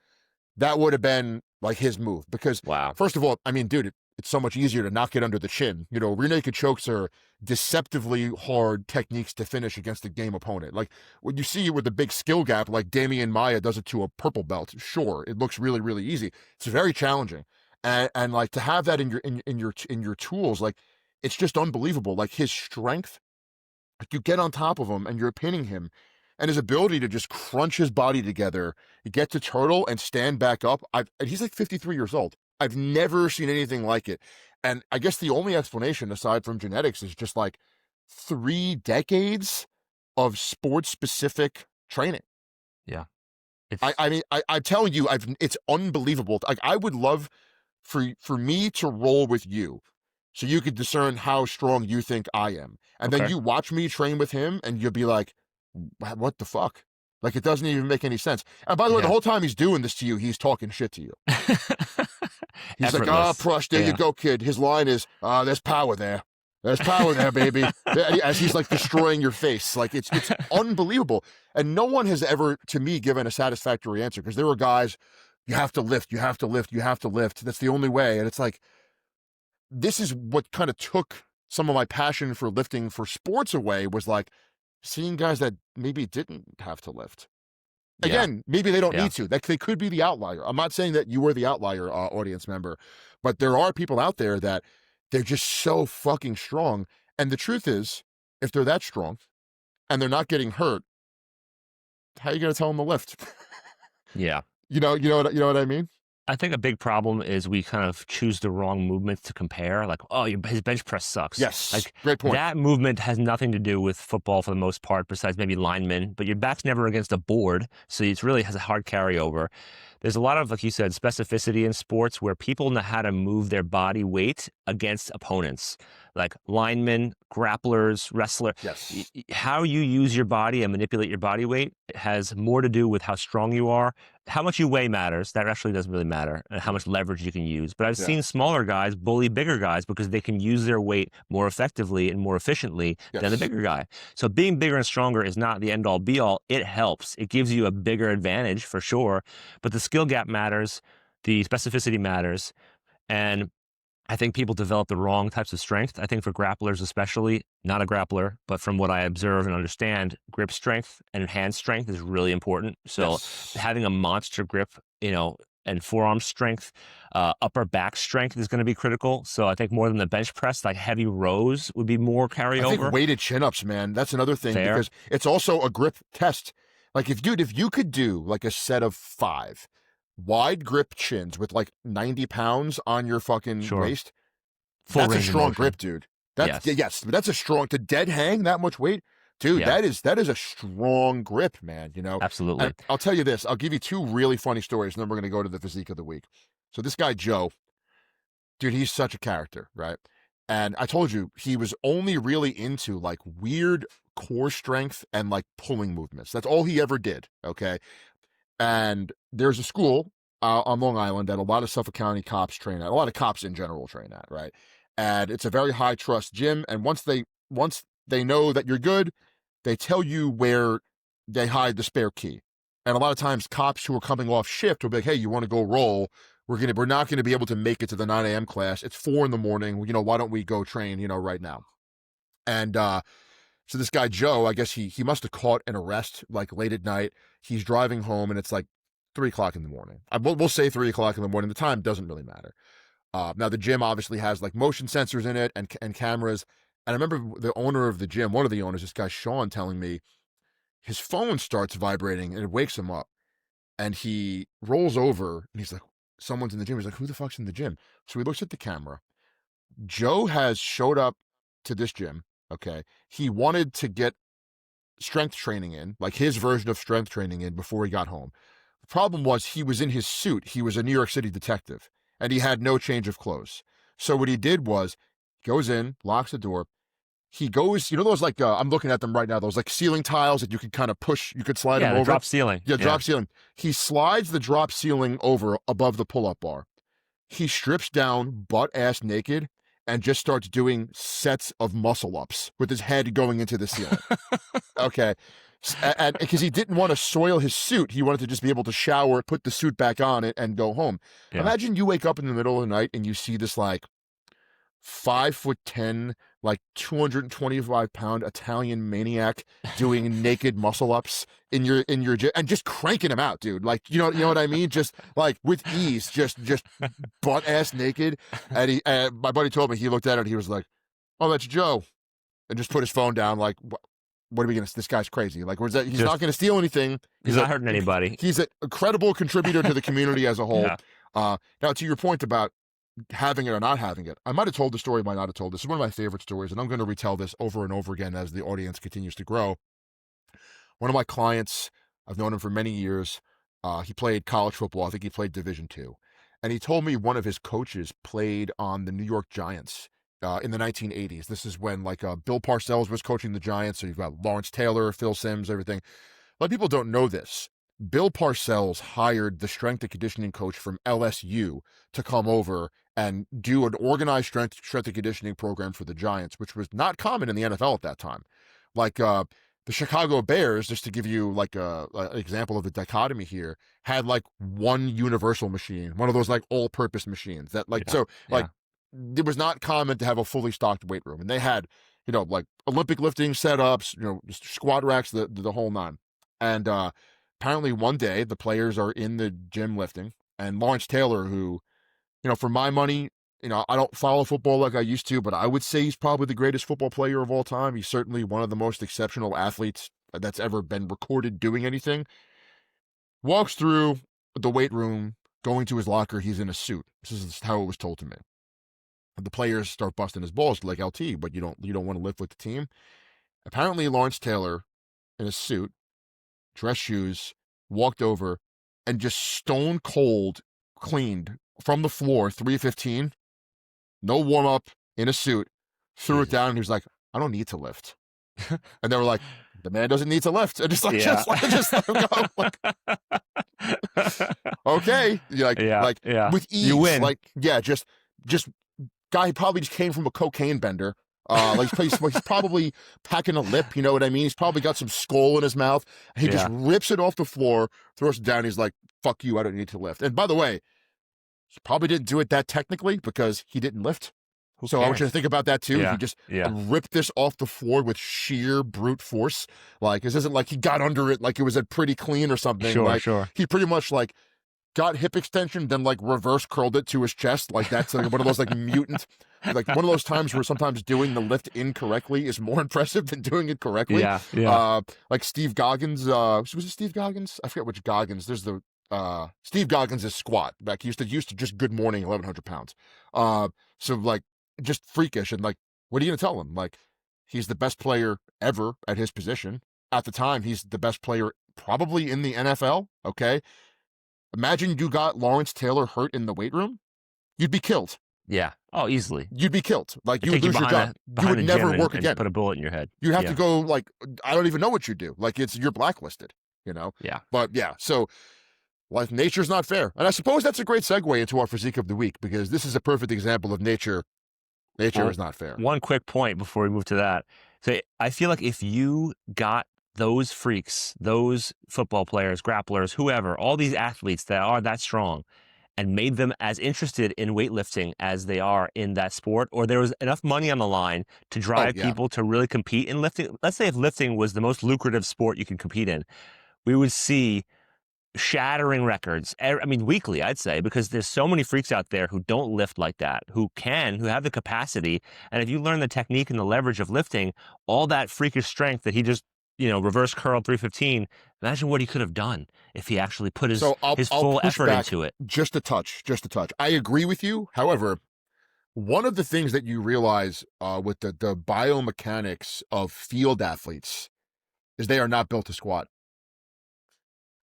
That would have been like his move because Wow. first of all, I mean, dude, it's so much easier to knock it under the chin. Rear naked chokes are deceptively hard techniques to finish against a game opponent. Like when you see it with the big skill gap, like Damian Maya does it to a purple belt. Sure, it looks really, really easy. It's very challenging, and like to have that in your tools, like it's just unbelievable. Like his strength, like you get on top of him and you're pinning him, and his ability to just crunch his body together, get to turtle and stand back up. And he's like 53 years old. I've never seen anything like it. And I guess the only explanation aside from genetics is just like 3 decades of sports specific training. Yeah. I mean, I'm telling you, it's unbelievable. Like I would love for me to roll with you so you could discern how strong you think I am. And then Okay. you watch me train with him and you'll be like, what the fuck? Like it doesn't even make any sense. And by the way, the Yeah. whole time he's doing this to you, he's talking shit to you. He's like, Effortless. Prush, there you Yeah. go, kid. His line is, there's power there. There's power there, baby. As he's like destroying your face. Like it's unbelievable. And no one has ever, to me, given a satisfactory answer because there were guys, you have to lift, you have to lift, you have to lift. That's the only way. And it's like, this is what kind of took some of my passion for lifting for sports away was like seeing guys that maybe didn't have to lift. Yeah. Again, maybe they don't Yeah. need to. That they could be the outlier. I'm not saying that you were the outlier, audience member, but there are people out there that they're just so fucking strong. And the truth is, if they're that strong and they're not getting hurt, how are you going to tell them to lift? Yeah. You know what I mean? I think a big problem is we kind of choose the wrong movements to compare. Like, oh, his bench press sucks. Yes. Like Great point. that movement has nothing to do with football for the most part, besides maybe linemen. But your back's never against a board, so it really has a hard carryover. There's a lot of, like you said, specificity in sports where people know how to move their body weight against opponents. like linemen, grapplers, wrestler. Yes. How you use your body and manipulate your body weight has more to do with how strong you are. How much you weigh matters. That actually doesn't really matter, and how Yeah. much leverage you can use. But I've Yeah. seen smaller guys bully bigger guys because they can use their weight more effectively and more efficiently than the Yes. bigger guy. So being bigger and stronger is not the end all be all. It helps. It gives you a bigger advantage for sure, but the skill gap matters, the specificity matters, and I think people develop the wrong types of strength. I think for grapplers, especially, not a grappler, but from what I observe and understand, grip strength and hand strength is really important. So Yes. having a monster grip, and forearm strength, upper back strength is going to be critical. So I think more than the bench press, like heavy rows would be more I think carryover. weighted chin-ups, man, that's another thing Fair. because it's also a grip test. Like if you could do like a set of 5 wide grip chins with like 90 pounds on your fucking Sure. waist, Full that's a range of strong grip, motion. dude. Yes. Yes, but that's a strong to dead hang that much weight, dude. Yeah, That is a strong grip, man. And absolutely. I'll tell you this. I'll give you 2 really funny stories, and then we're gonna go to the physique of the week. So this guy Joe, dude, he's such a character, right? And I told you he was only really into like weird core strength and like pulling movements. That's all he ever did. Okay. And there's a school on Long Island that a lot of Suffolk County cops train at. A lot of cops in general train at, right? And it's a very high trust gym. And once they know that you're good, they tell you where they hide the spare key. And a lot of times, cops who are coming off shift will be like, "Hey, you want to go roll? We're not gonna be able to make it to the 9 a.m. class. It's 4 in the morning. Why don't we go train? Right now?" And so this guy Joe, I guess he must have caught an arrest like late at night. He's driving home and it's like 3 o'clock in the morning. We'll say 3 o'clock in the morning. The time doesn't really matter. Now the gym obviously has like motion sensors in it and cameras. And I remember the owner of the gym, one of the owners, this guy Sean, telling me his phone starts vibrating and it wakes him up. And he rolls over and he's like, someone's in the gym. He's like, who the fuck's in the gym? So he looks at the camera. Joe has showed up to this gym. Okay. He wanted to get strength training in, like his version of strength training in before he got home. The problem was he was in his suit. He was a New York City detective and he had no change of clothes. So what he did was he goes in, locks the door. He goes, those like, I'm looking at them right now, those like ceiling tiles that you could kind of push, you could slide Yeah, them the over. drop ceiling. Yeah, Yeah. drop ceiling. He slides the drop ceiling over above the pull up bar. He strips down butt ass naked and just starts doing sets of muscle ups with his head going into the ceiling. Okay. And because he didn't want to soil his suit, he wanted to just be able to shower, put the suit back on it, and go home. Yeah. Imagine you wake up in the middle of the night and you see this like 5'10", like 225-pound Italian maniac doing naked muscle ups in your gym and just cranking them out, dude. Like you know what I mean? Just like with ease, just butt ass naked. And my buddy told me he looked at it, he was like, "Oh, that's Joe," and just put his phone down. Like, what are we gonna? This guy's crazy. Like, where's that? He's not gonna steal anything. He's not hurting anybody. He's a credible contributor to the community as a whole. Yeah. Now, to your point about having it or not having it, I might have told the story, might not have told. This is one of my favorite stories, and I'm going to retell this over and over again as the audience continues to grow. One of my clients, I've known him for many years. He played college football. I think he played Division II, and he told me one of his coaches played on the New York Giants in the 1980s. This is when like Bill Parcells was coaching the Giants. So you've got Lawrence Taylor, Phil Simms, everything. A lot of people don't know this. Bill Parcells hired the strength and conditioning coach from LSU to come over and do an organized strength and conditioning program for the Giants, which was not common in the NFL at that time. Like the Chicago Bears, just to give you like an example of the dichotomy here, had like one universal machine, one of those like all-purpose machines that like Yeah. it was not common to have a fully stocked weight room, and they had like Olympic lifting setups, squat racks, the whole nine, and apparently one day the players are in the gym lifting, and Lawrence Taylor, who, for my money, I don't follow football like I used to, but I would say he's probably the greatest football player of all time. He's certainly one of the most exceptional athletes that's ever been recorded doing anything. Walks through the weight room, going to his locker. He's in a suit. This is how it was told to me. The players start busting his balls like, LT, but you don't want to lift with the team. Apparently, Lawrence Taylor in a suit, dress shoes, walked over and just stone cold cleaned from the floor 315, no warm up, in a suit, threw it Jesus. down, and he was like, I don't need to lift. And they were like, the man doesn't need to lift. And Yeah. just let him go. Like, okay. Yeah, Like yeah. with You ease. win. Like, yeah, just guy probably just came from a cocaine bender. Like he's probably packing a lip, you know what I mean? He's probably got some skull in his mouth. He just Yeah. rips it off the floor, throws it down. He's like, fuck you, I don't need to lift. And by the way, he probably didn't do it that technically because he didn't lift. Who So I want you to cares? think about that too. He Yeah, just yeah. ripped this off the floor with sheer brute force. Like this isn't like he got under it like it was a pretty clean or something. Sure, Like sure. he pretty much like got hip extension, then like reverse curled it to his chest. Like that's like one of those like mutant, like one of those times where sometimes doing the lift incorrectly is more impressive than doing it correctly. Yeah, yeah. Like Steve Goggins, was it Steve Goggins? I forget which Goggins. There's the Steve Goggins' squat. Like he used to just good morning 1,100 pounds. So like just freakish and like, what are you gonna tell him? Like he's the best player ever at his position. At the time, he's the best player probably in the NFL. Okay. Imagine you got Lawrence Taylor hurt in the weight room. You'd be killed. Yeah. Oh, easily. You'd be killed. Like They you would take you lose your job. You behind would the never gym work and again. put a bullet in your head. You'd have Yeah, to go like I don't even know what you do. Like you're blacklisted, you know? yeah. But yeah, so like nature's not fair. And I suppose that's a great segue into our physique of the week because this is a perfect example of nature. Nature Well, is not fair. one quick point before we move to that. So I feel like if you got those freaks, those football players, grapplers, whoever, all these athletes that are that strong, and made them as interested in weightlifting as they are in that sport, or there was enough money on the line to Oh drive yeah. people to really compete in lifting. Let's say if lifting was the most lucrative sport you can compete in, we would see shattering records. I mean, weekly, I'd say, because there's so many freaks out there who don't lift like that, who have the capacity. And if you learn the technique and the leverage of lifting, all that freakish strength that he just, reverse curl 315, imagine what he could have done if he actually put his So I'll full push effort back into it. just a touch, just a touch. I agree with you. However, one of the things that you realize with the biomechanics of field athletes is they are not built to squat.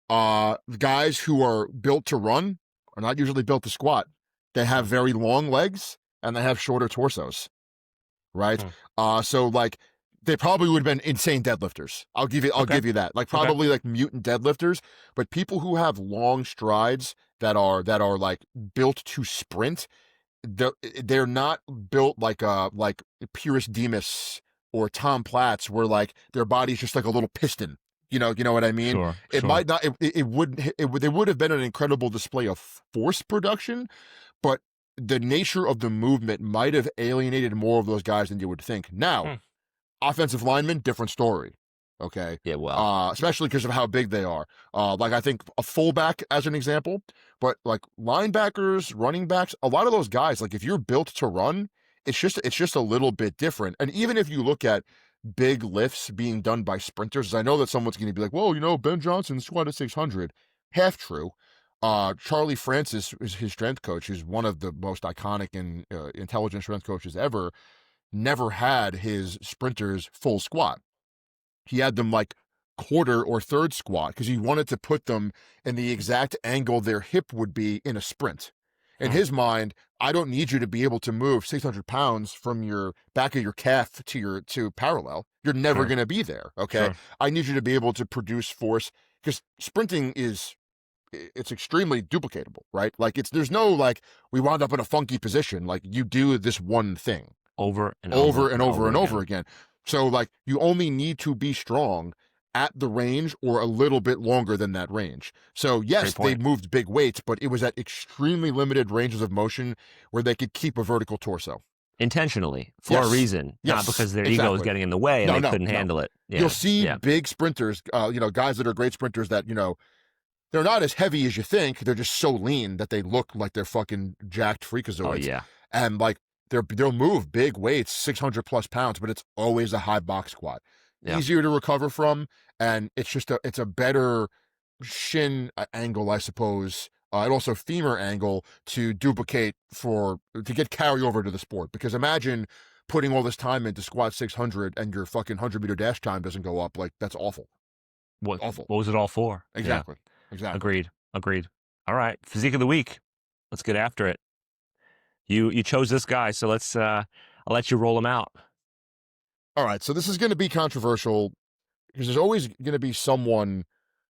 Guys who are built to run are not usually built to squat. They have very long legs and they have shorter torsos, right? Hmm. So like they probably would have been insane deadlifters. I'll Okay. give you that. Like Okay. probably like mutant deadlifters, but people who have long strides that are like built to sprint, they're not built like Pyrrhus Demas or Tom Platz, where like their body's just like a little piston. You know what I mean? Sure. It Sure. might not. It would. They would have been an incredible display of force production, but the nature of the movement might have alienated more of those guys than you would think. Now, Hmm. offensive linemen, different story. Okay. Yeah. Well. Especially because of how big they are. Like I think a fullback as an example, but like linebackers, running backs, a lot of those guys, like if you're built to run, it's just a little bit different. And even if you look at big lifts being done by sprinters, I know that someone's going to be like, "Whoa, Ben Johnson squatted 600." Half true. Charlie Francis is his strength coach, who's one of the most iconic and intelligent strength coaches ever. Never had his sprinters full squat. He had them like quarter or third squat because he wanted to put them in the exact angle their hip would be in a sprint. In Hmm. his mind, I don't need you to be able to move 600 pounds from your back of your calf to parallel. You're never Sure. going to be there. Okay. Sure. I need you to be able to produce force because sprinting it's extremely duplicatable, right? Like there's no like we wound up in a funky position. Like you do this one thing Over and over over and and over and again. over again. So like you only need to be strong at the range or a little bit longer than that range. So yes, Great they point. moved big weights, but it was at extremely limited ranges of motion where they could keep a vertical torso. Intentionally, for a Yes. reason, not Yes, because their ego was exactly. getting in the way and No, they no, couldn't no. handle it. You'll Yeah. see Yeah. big sprinters, guys that are great sprinters that, they're not as heavy as you think. They're just so lean that they look like they're fucking jacked Oh freakazoids. yeah. And like they'll move big weights, 600 plus pounds, but it's always a high box squat. Yeah. Easier to recover from, and it's a better shin angle, I suppose, and also femur angle to duplicate to get carryover to the sport. Because imagine putting all this time into squat 600 and your fucking 100-meter dash time doesn't go up. Like that's awful. What Awful. was it all for? Yeah. Exactly. Exactly. Agreed. All right. Physique of the week. Let's get after it. You chose this guy, so let's I'll let you roll them out. All right, so this is going to be controversial because there's always going to be someone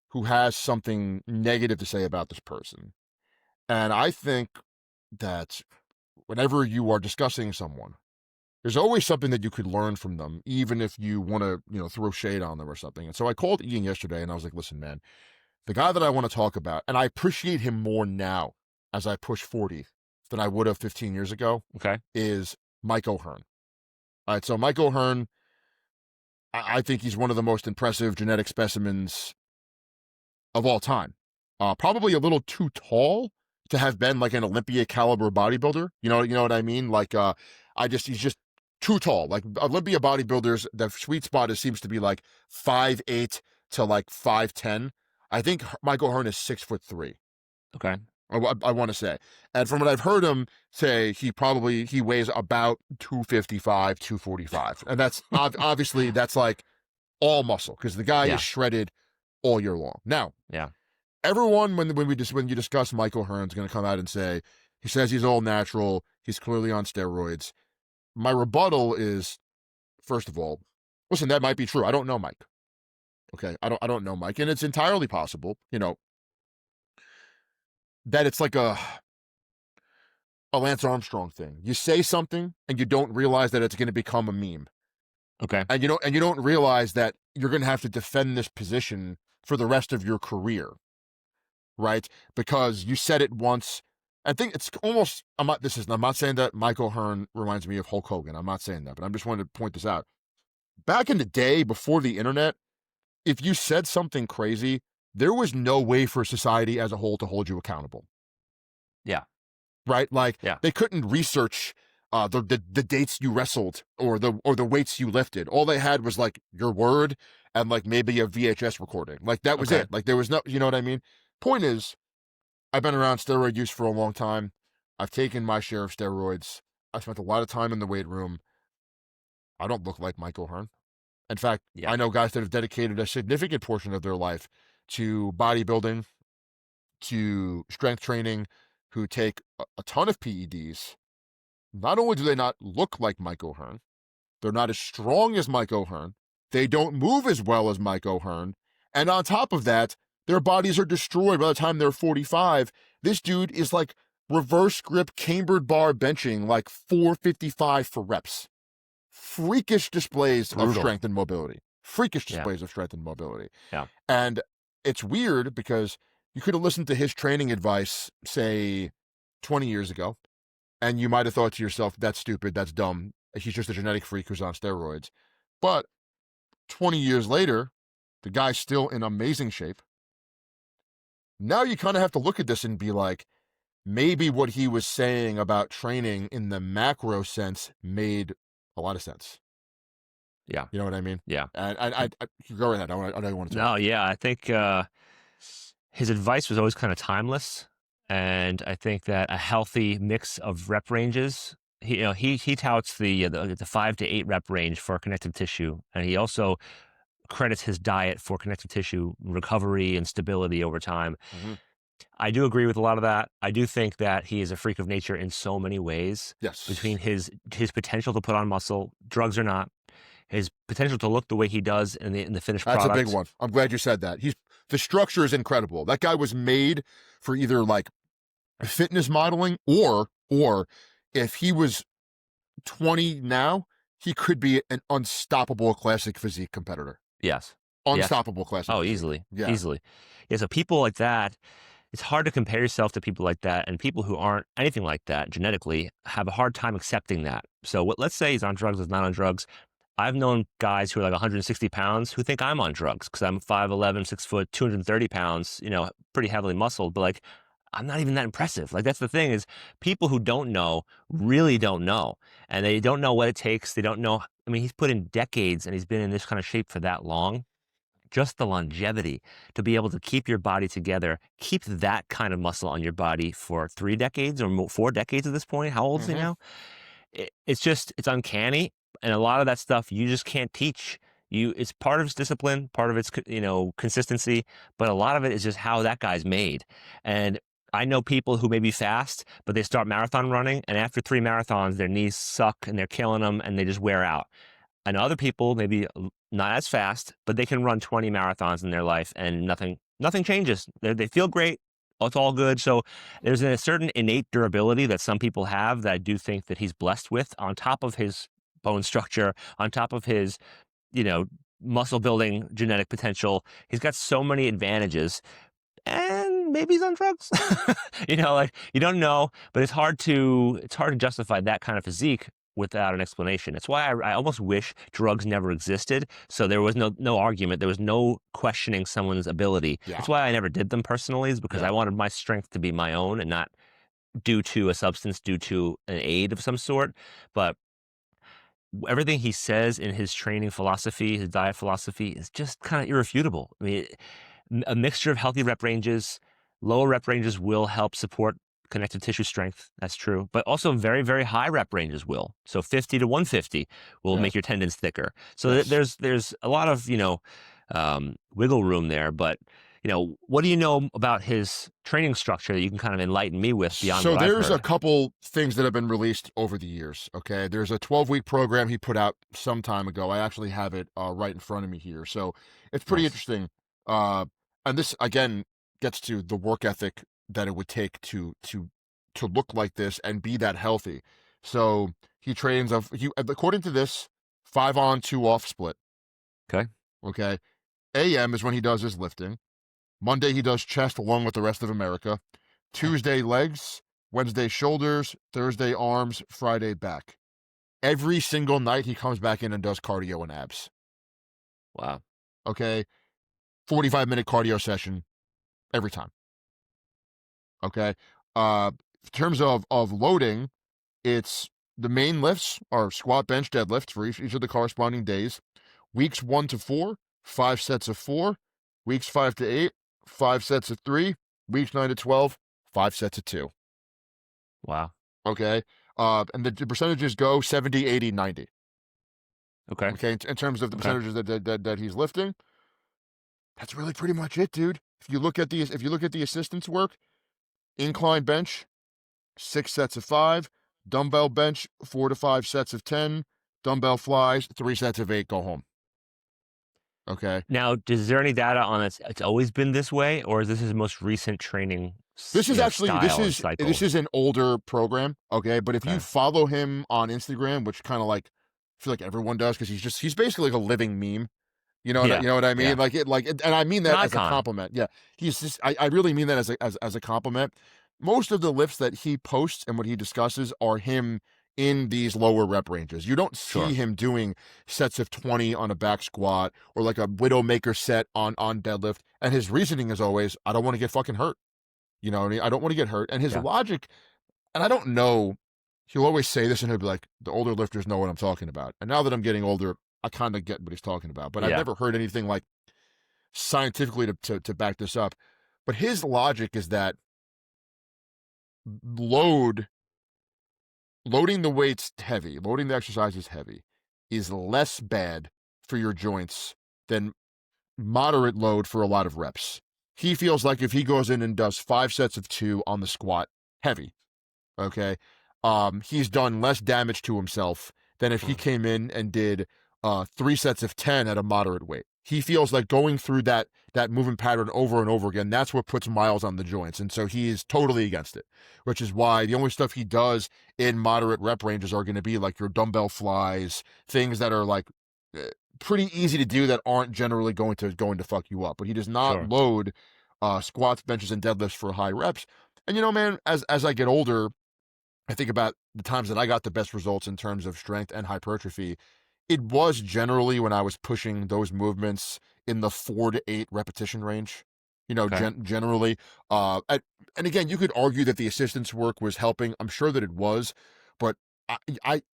who has something negative to say about this person. And I think that whenever you are discussing someone, there's always something that you could learn from them, even if you want to, throw shade on them or something. And so I called Ian yesterday and I was like, listen, man, the guy that I want to talk about, and I appreciate him more now as I push 40 than I would have 15 years ago, Okay. is Mike O'Hearn. All right, so Mike O'Hearn, I think he's one of the most impressive genetic specimens of all time. Probably a little too tall to have been like an Olympia caliber bodybuilder. You know what I mean? Like, he's just too tall. Like Olympia bodybuilders, the sweet spot seems to be like 5'8" to like 5'10". I think Michael Hearn is 6'3". Okay. I want to say, and from what I've heard him say, he weighs about 255, 245, and that's obviously that's like all muscle because the guy is Yeah. shredded all year long. Now, Yeah. everyone when you discuss Michael Hearn's going to come out and say he says he's all natural, he's clearly on steroids. My rebuttal is, first of all, listen, that might be true. I don't know Mike. Okay, I don't know Mike, and it's entirely possible, that it's like a Lance Armstrong thing. You say something and you don't realize that it's going to become a meme. Okay. And you don't realize that you're going to have to defend this position for the rest of your career. Right? Because you said it once. I think it's almost I'm not saying that Michael Hearn reminds me of Hulk Hogan. I'm not saying that, but I'm just wanting to point this out. Back in the day before the internet, if you said something crazy, there was no way for society as a whole to hold you accountable. Yeah. Right? Like Yeah. they couldn't research the dates you wrestled or the weights you lifted. All they had was like your word and like maybe a VHS recording. Like that was Okay. it. Like there was no, you know what I mean? Point is, I've been around steroid use for a long time. I've taken my share of steroids. I've spent a lot of time in the weight room. I don't look like Michael Hearn. In fact, Yeah. I know guys that have dedicated a significant portion of their life to bodybuilding, to strength training, who take a ton of PEDs. Not only do they not look like Mike O'Hearn, they're not as strong as Mike O'Hearn. They don't move as well as Mike O'Hearn. And on top of that, their bodies are destroyed by the time they're 45. This dude is like reverse grip cambered bar benching like 455 for reps. Freakish displays of Brutal. strength and mobility. Freakish Yeah. displays of strength and mobility. Yeah. And it's weird because you could have listened to his training advice, say, 20 years ago, and you might have thought to yourself, that's stupid, that's dumb. He's just a genetic freak who's on steroids. But 20 years later, the guy's still in amazing shape. Now you kind of have to look at this and be like, maybe what he was saying about training in the macro sense made a lot of sense. Yeah. You know what I mean? Yeah. And I go ahead. I know you want to talk. No, yeah, I think his advice was always kind of timeless, and I think that a healthy mix of rep ranges. He touts the 5 to 8 rep range for connective tissue, and he also credits his diet for connective tissue recovery and stability over time. Mm-hmm. I do agree with a lot of that. I do think that he is a freak of nature in so many ways. Yes. Between his potential to put on muscle, drugs or not, his potential to look the way he does in the finished That's product. a big one. I'm glad you said that. The structure is incredible. That guy was made for either like fitness modeling or if he was 20 now, he could be an unstoppable classic physique competitor. Yes. Unstoppable classic Oh, physique. easily. Yeah. Easily. Yeah, so people like that, it's hard to compare yourself to people like that, and people who aren't anything like that genetically have a hard time accepting that. So let's say he's on drugs, is not on drugs. I've known guys who are like 160 pounds who think I'm on drugs because I'm 5'11", 6 foot, 230 pounds, pretty heavily muscled, but like, I'm not even that impressive. Like, that's the thing is people who don't know really don't know, and they don't know what it takes. They don't know. I mean, he's put in decades and he's been in this kind of shape for that long. Just the longevity to be able to keep your body together, keep that kind of muscle on your body for 3 decades or 4 decades at this point. How old is he Mhm. now? It's uncanny. And a lot of that stuff you just can't teach. It's part of its discipline, part of its, consistency, but a lot of it is just how that guy's made. And I know people who may be fast, but they start marathon running, and after 3 marathons, their knees suck and they're killing them and they just wear out. And other people, maybe not as fast, but they can run 20 marathons in their life and nothing changes. They feel great. It's all good. So there's a certain innate durability that some people have that I do think that he's blessed with on top of his bone structure, on top of his, you know, muscle building genetic potential. He's got so many advantages, and maybe he's on drugs. Like you don't know, but it's hard to justify that kind of physique without an explanation. It's why I almost wish drugs never existed. So there was no argument. There was no questioning someone's ability. Yeah, It's why I never did them personally, is because yeah. I wanted my strength to be my own and not due to a substance, due to an aid of some sort. But everything he says in his training philosophy, his diet philosophy is just kind of irrefutable. I mean, a mixture of healthy rep ranges, lower rep ranges will help support connective tissue strength. That's true. But also very, very high rep ranges will. So 50 to 150 will Yes, make your tendons thicker. So yes. there's a lot of, wiggle room there. But, what do you know about his training structure that you can kind of enlighten me with beyond So what I've there's a heard? couple things that have been released over the years. Okay, there's a 12-week program he put out some time ago. I actually have it right in front of me here, so it's pretty Nice. interesting. Uh, and this again gets to the work ethic that it would take to look like this and be that healthy. So he trains according to this, 5 on 2 off split. Okay. Okay, AM is when he does his lifting. Monday he does chest along with the rest of America. Tuesday legs, Wednesday shoulders, Thursday arms, Friday back. Every single night he comes back in and does cardio and abs. Wow. Okay? 45-minute cardio session every time. Okay? In terms of loading, it's the main lifts are squat, bench, deadlift for each of the corresponding days. Weeks 1 to 4, 5 sets of 4. Weeks 5 to 8, 5 sets of 3. Weeks 9 to 12, 5 sets of 2. Wow. Okay. And the percentages go 70, 80, 90. Okay. Okay. In terms of the Okay. percentages that he's lifting, that's really pretty much it, dude. If you look at the assistance work, incline bench, 6 sets of 5, dumbbell bench, 4 to 5 sets of 10, dumbbell flies, 3 sets of 8, go home. Okay. Now, is there any data on it's always been this way, or is this his most recent training, This is actually style and this cycle? is an older program, okay? But if you Okay. follow him on Instagram, which kind of like I feel like everyone does, because he's basically like a living meme. Yeah. You know what I mean? Yeah. And I mean An that as a icon. compliment. Yeah, he's just I really mean that as a compliment. Most of the lifts that he posts and what he discusses are him in these lower rep ranges. You don't see Sure. him doing sets of 20 on a back squat or like a widowmaker set on deadlift. And his reasoning is always, I don't want to get fucking hurt. You know what I mean? I don't want to get hurt. And his Yeah. logic, and I don't know, he'll always say this and he'll be like, the older lifters know what I'm talking about. And now that I'm getting older, I kind of get what he's talking about. But I've Yeah. never heard anything like scientifically to back this up. But his logic is that load loading the weights heavy, loading the exercises heavy, is less bad for your joints than moderate load for a lot of reps. He feels like if he goes in and does 5 sets of 2 on the squat, heavy, okay, he's done less damage to himself than if he Hmm. came in and did 3 sets of 10 at a moderate weight. He feels like going through that movement pattern over and over again, that's what puts miles on the joints. And so he is totally against it, which is why the only stuff he does in moderate rep ranges are going to be like your dumbbell flies, things that are like eh, pretty easy to do that aren't generally going to fuck you up. But he does not Sure. load squats, benches, and deadlifts for high reps. And man, as I get older, I think about the times that I got the best results in terms of strength and hypertrophy. It was generally when I was pushing those movements in the 4 to 8 repetition range. Okay. Generally. And again, you could argue that the assistance work was helping. I'm sure that it was, but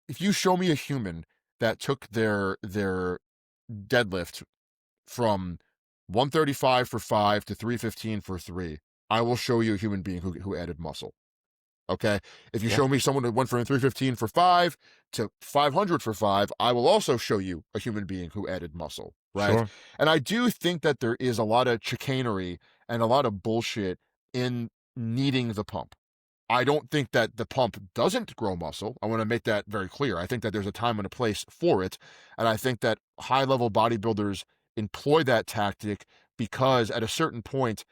if you show me a human that took their deadlift from 135 for 5 to 315 for 3, I will show you a human being who added muscle. Okay. If you Yeah. show me someone that went from 315 for 5 to 500 for 5, I will also show you a human being who added muscle. Right. Sure. And I do think that there is a lot of chicanery and a lot of bullshit in needing the pump. I don't think that the pump doesn't grow muscle. I want to make that very clear. I think that there's a time and a place for it. And I think that high level bodybuilders employ that tactic because at a certain point,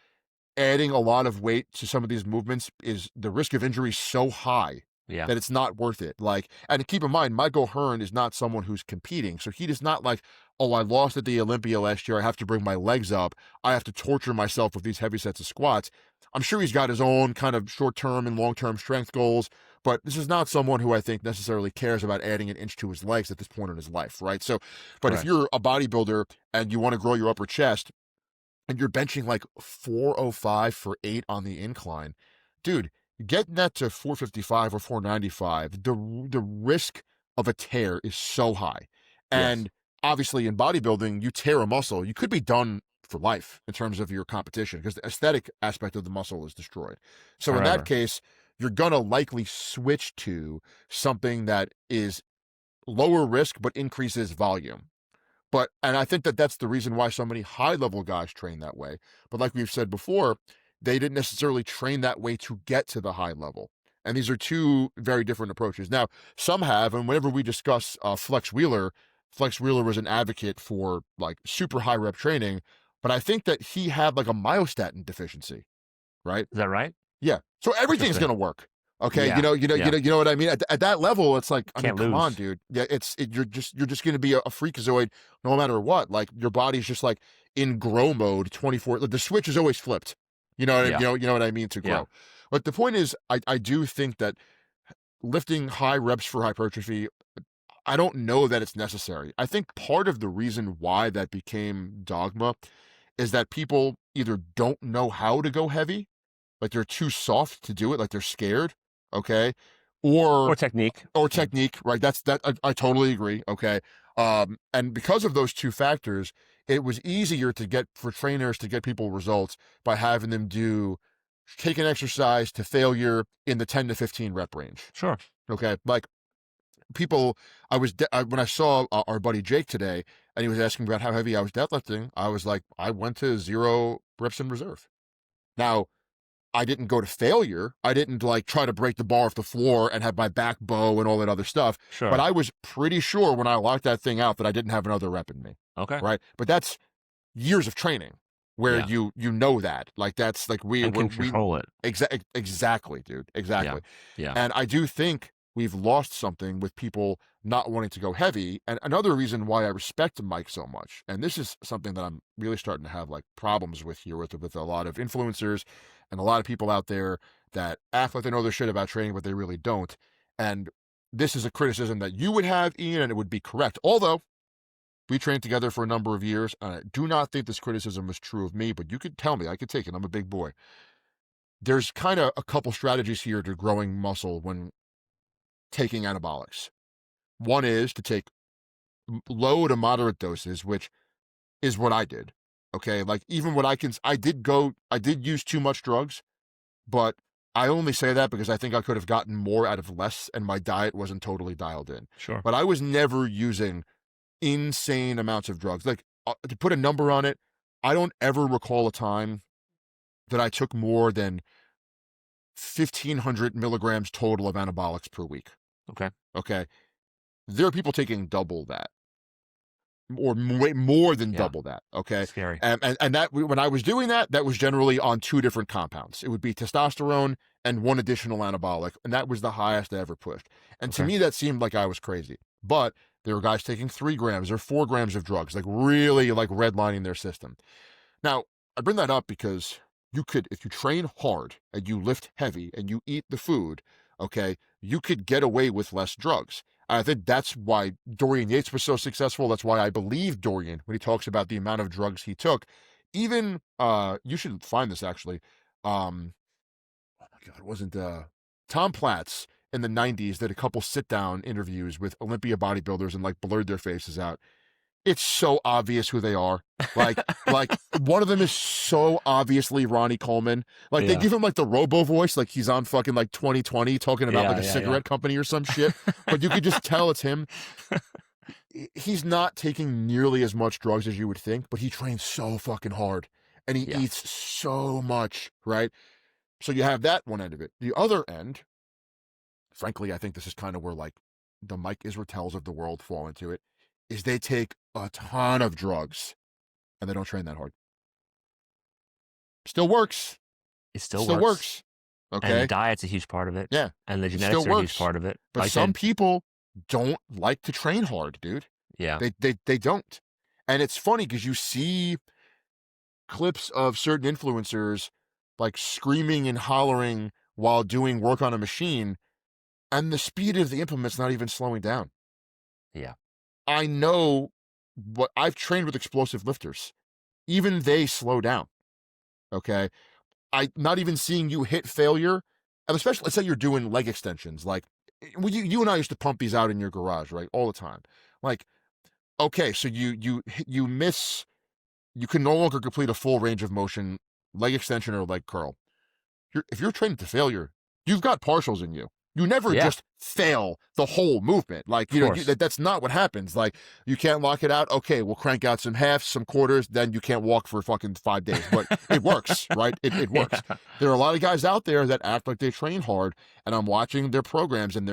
adding a lot of weight to some of these movements is the risk of injury so high Yeah. that it's not worth it. Like, and keep in mind, Michael Hearn is not someone who's competing. So he does not like, oh, I lost at the Olympia last year. I have to bring my legs up. I have to torture myself with these heavy sets of squats. I'm sure he's got his own kind of short term and long term strength goals, but this is not someone who I think necessarily cares about adding an inch to his legs at this point in his life, right? So, but if Correct. you're a bodybuilder and you want to grow your upper chest, and you're benching like 405 for 8 on the incline, dude, getting that to 455 or 495, the risk of a tear is so high. Yes. And obviously in bodybuilding, you tear a muscle, you could be done for life in terms of your competition because the aesthetic aspect of the muscle is destroyed. So in that Forever. case, you're going to likely switch to something that is lower risk but increases volume. But, and I think that that's the reason why so many high level guys train that way. But like we've said before, they didn't necessarily train that way to get to the high level. And these are two very different approaches. Now, some have, and whenever we discuss Flex Wheeler was an advocate for like super high rep training, but I think that he had like a myostatin deficiency, right? Is that right? Yeah. So everything's Interesting. gonna work. Okay. Yeah. Yeah. You know what I mean? At that level, it's like, I mean, Can't come on, lose. dude. Yeah, you're just gonna be a freakazoid no matter what. Like your body's just like in grow mode 24. Like, the switch is always flipped. Yeah. You know what I mean to Yeah. grow. But the point is, I do think that lifting high reps for hypertrophy, I don't know that it's necessary. I think part of the reason why that became dogma is that people either don't know how to go heavy, like they're too soft to do it, like they're scared, okay? Or Or technique. Yeah. technique, right? I totally agree, okay? And because of those two factors, it was easier to get for trainers to get people results by having them take an exercise to failure in the 10 to 15 rep range. Sure. Okay? Like people, when I saw our buddy Jake today and he was asking about how heavy I was deadlifting, I was like, I went to 0 reps in reserve. Now, I didn't go to failure. I didn't like try to break the bar off the floor and have my back bow and all that other stuff. But Sure. I was pretty sure when I locked that thing out that I didn't have another rep in me. Okay. Right. But that's years of training where Yeah. you know that. Like that's like And can control it. exactly, dude. Yeah. Exactly. Yeah. And I do think we've lost something with people not wanting to go heavy. And another reason why I respect Mike so much, and this is something that I'm really starting to have like problems with here with a lot of influencers and a lot of people out there that act like they know their shit about training, but they really don't. And this is a criticism that you would have, Ian, and it would be correct. Although we trained together for a number of years, and I do not think this criticism was true of me, but you could tell me, I could take it. I'm a big boy. There's kind of a couple strategies here to growing muscle when taking anabolics. One is to take low to moderate doses, which is what I did. Okay. Like even what I did use too much drugs, but I only say that because I think I could have gotten more out of less and my diet wasn't totally dialed in. Sure. But I was never using insane amounts of drugs. Like to put a number on it, I don't ever recall a time that I took more than 1,500 milligrams total of anabolics per week. Okay. Okay. There are people taking double that or way more than Yeah. double that. Okay. Scary. And that when I was doing that, that was generally on 2 different compounds. It would be testosterone and one additional anabolic. And that was the highest I ever pushed. And to Okay. me, that seemed like I was crazy. But there were guys taking 3 grams or 4 grams of drugs, like really like redlining their system. Now, I bring that up because you could, if you train hard and you lift heavy and you eat the food, okay, you could get away with less drugs. I think that's why Dorian Yates was so successful. That's why I believe Dorian when he talks about the amount of drugs he took. Even you should find this actually. Oh my God, it wasn't Tom Platz in the 90s did a couple sit down interviews with Olympia bodybuilders and like blurred their faces out. It's so obvious who they are. Like one of them is so obviously Ronnie Coleman. Like they Yeah. give him like the robo voice, like he's on fucking like 2020 talking about Yeah. like a Yeah. cigarette company or some shit. But you could just tell it's him. He's not taking nearly as much drugs as you would think, but he trains so fucking hard and he Yeah. eats so much, right? So you have that one end of it. The other end, frankly, I think this is kind of where like the Mike Israetels of the world fall into it, is they take a ton of drugs and they don't train that hard. Still works. It It still still works, works. and the Okay. diet's a huge part of it, Yeah. and the It still genetics are a huge works. part of it. But Like I some said, people don't like to train hard, dude. yeah, They don't. And it's funny because you see clips of certain influencers like screaming and hollering while doing work on a machine, and the speed of the implement's not even slowing down. yeah, I know what I've trained with explosive lifters. Even they slow down. Okay. I not even seeing you hit failure, and especially let's say you're doing leg extensions. Like you and I used to pump these out in your garage, right? All the time. Like, okay, so you miss, you can no longer complete a full range of motion leg extension or leg curl. If you're trained to failure, you've got partials in you. You never yeah, just fail the whole movement. Like, of course, that's not what happens. Like, you can't lock it out. Okay, we'll crank out some halves, some quarters, then you can't walk for fucking 5 days. But it works, right? It yeah, works. There are a lot of guys out there that act like they train hard, and I'm watching their programs, and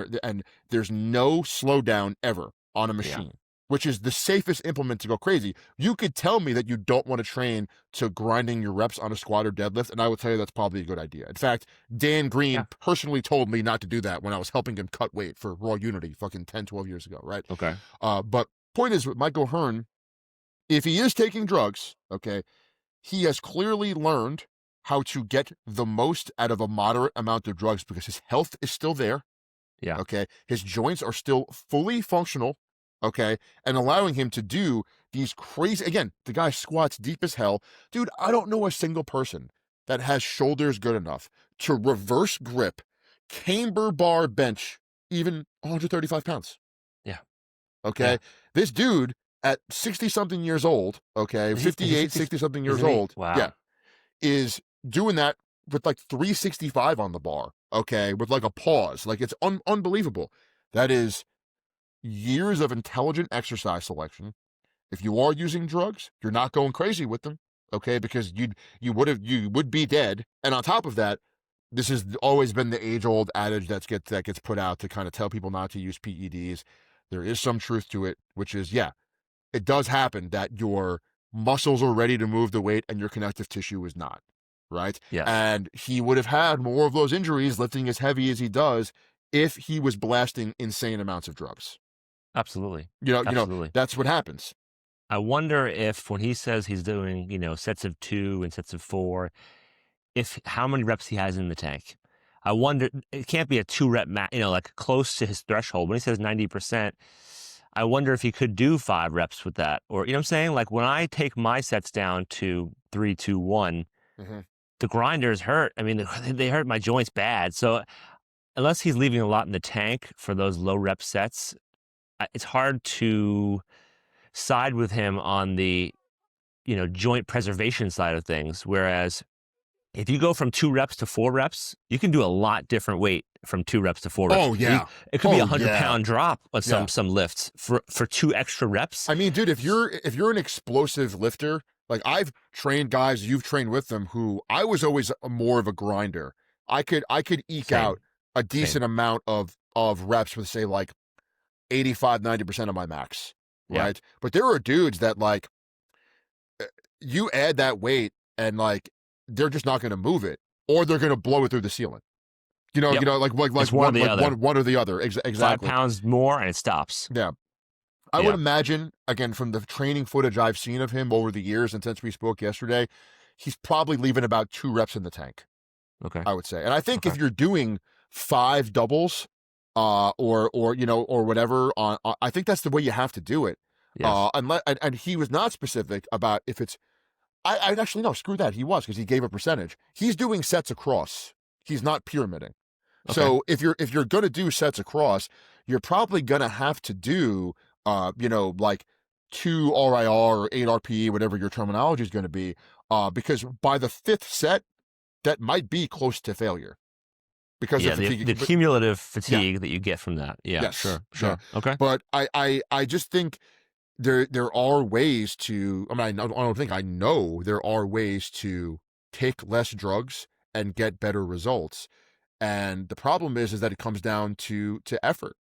there's no slowdown ever on a yeah, machine, which is the safest implement to go crazy. You could tell me that you don't want to train to grinding your reps on a squat or deadlift, and I would tell you that's probably a good idea. In fact, Dan yeah. Green personally told me not to do that when I was helping him cut weight for Raw Unity fucking 10, 12 years ago, right? Okay, But point is with Michael Hearn, if he is taking drugs, okay, he has clearly learned how to get the most out of a moderate amount of drugs because his health is still there. yeah, Okay. His joints are still fully functional. Okay. And allowing him to do these crazy, again, the guy squats deep as hell. Dude, I don't know a single person that has shoulders good enough to reverse grip, camber bar bench, even 135 pounds. yeah, Okay. yeah. This dude at 60 something years old, okay, Is he 58, 60? 60 something years Isn't he? old. Yeah. Wow. Is doing that with like 365 on the bar, okay, with like a pause. Like it's unbelievable. That is years of intelligent exercise selection. If you are using drugs, you're not going crazy with them, okay, because you would be dead. And on top of that, this has always been the age old adage that gets put out to kind of tell people not to use PEDs. There is some truth to it, which is, yeah, it does happen that your muscles are ready to move the weight and your connective tissue is not, right? Yes, And he would have had more of those injuries lifting as heavy as he does if he was blasting insane amounts of drugs. absolutely, You know, absolutely. that's what happens. I wonder if when he says he's doing, sets of 2 and sets of 4, if how many reps he has in the tank. I wonder it can't be a 2 rep like close to his threshold. When he says 90%, I wonder if he could do 5 reps with that. Or you know what I'm saying? Like when I take my sets down to 3, 2, 1, Mm-hmm. the grinders hurt. I mean, they hurt my joints bad. So unless he's leaving a lot in the tank for those low rep sets, it's hard to side with him on the joint preservation side of things. Whereas if you go from 2 reps to 4 reps, you can do a lot different weight from 2 reps to 4 reps. Oh yeah. It could be Oh a 100 yeah. pound drop on Yeah. some lifts for 2 extra reps. I mean, dude, if you're an explosive lifter, like I've trained guys, you've trained with them who I was always more of a grinder. I could eke out Same, a same. decent amount of reps with say like 85, 90% of my max, Yeah, right? But there are dudes that like you add that weight and like they're just not going to move it or they're going to blow it through the ceiling. yep. Like It's one or the other. one or the other. 5 Exactly. pounds more and it stops. Yeah. I would Yeah. imagine, again, from the training footage I've seen of him over the years and since we spoke yesterday, he's probably leaving about 2 reps in the tank, Okay. I would say. And I think Okay. if you're doing 5 doubles, or whatever, I think that's the way you have to do it. Yes. And he was not specific about if it's. I actually no, screw that. He was because he gave a percentage. He's doing sets across. He's not pyramiding. Okay. So if you're gonna do sets across, you're probably gonna have to do like 2 RIR or 8 RPE, whatever your terminology is gonna be, because by the 5th set, that might be close to failure because of Yeah, fatigue. the But cumulative yeah, fatigue that you get from that. Yeah, yes, sure, yeah. sure. Okay. But I just think there are ways to. I mean, I don't think I know there are ways to take less drugs and get better results. And the problem is that it comes down to effort,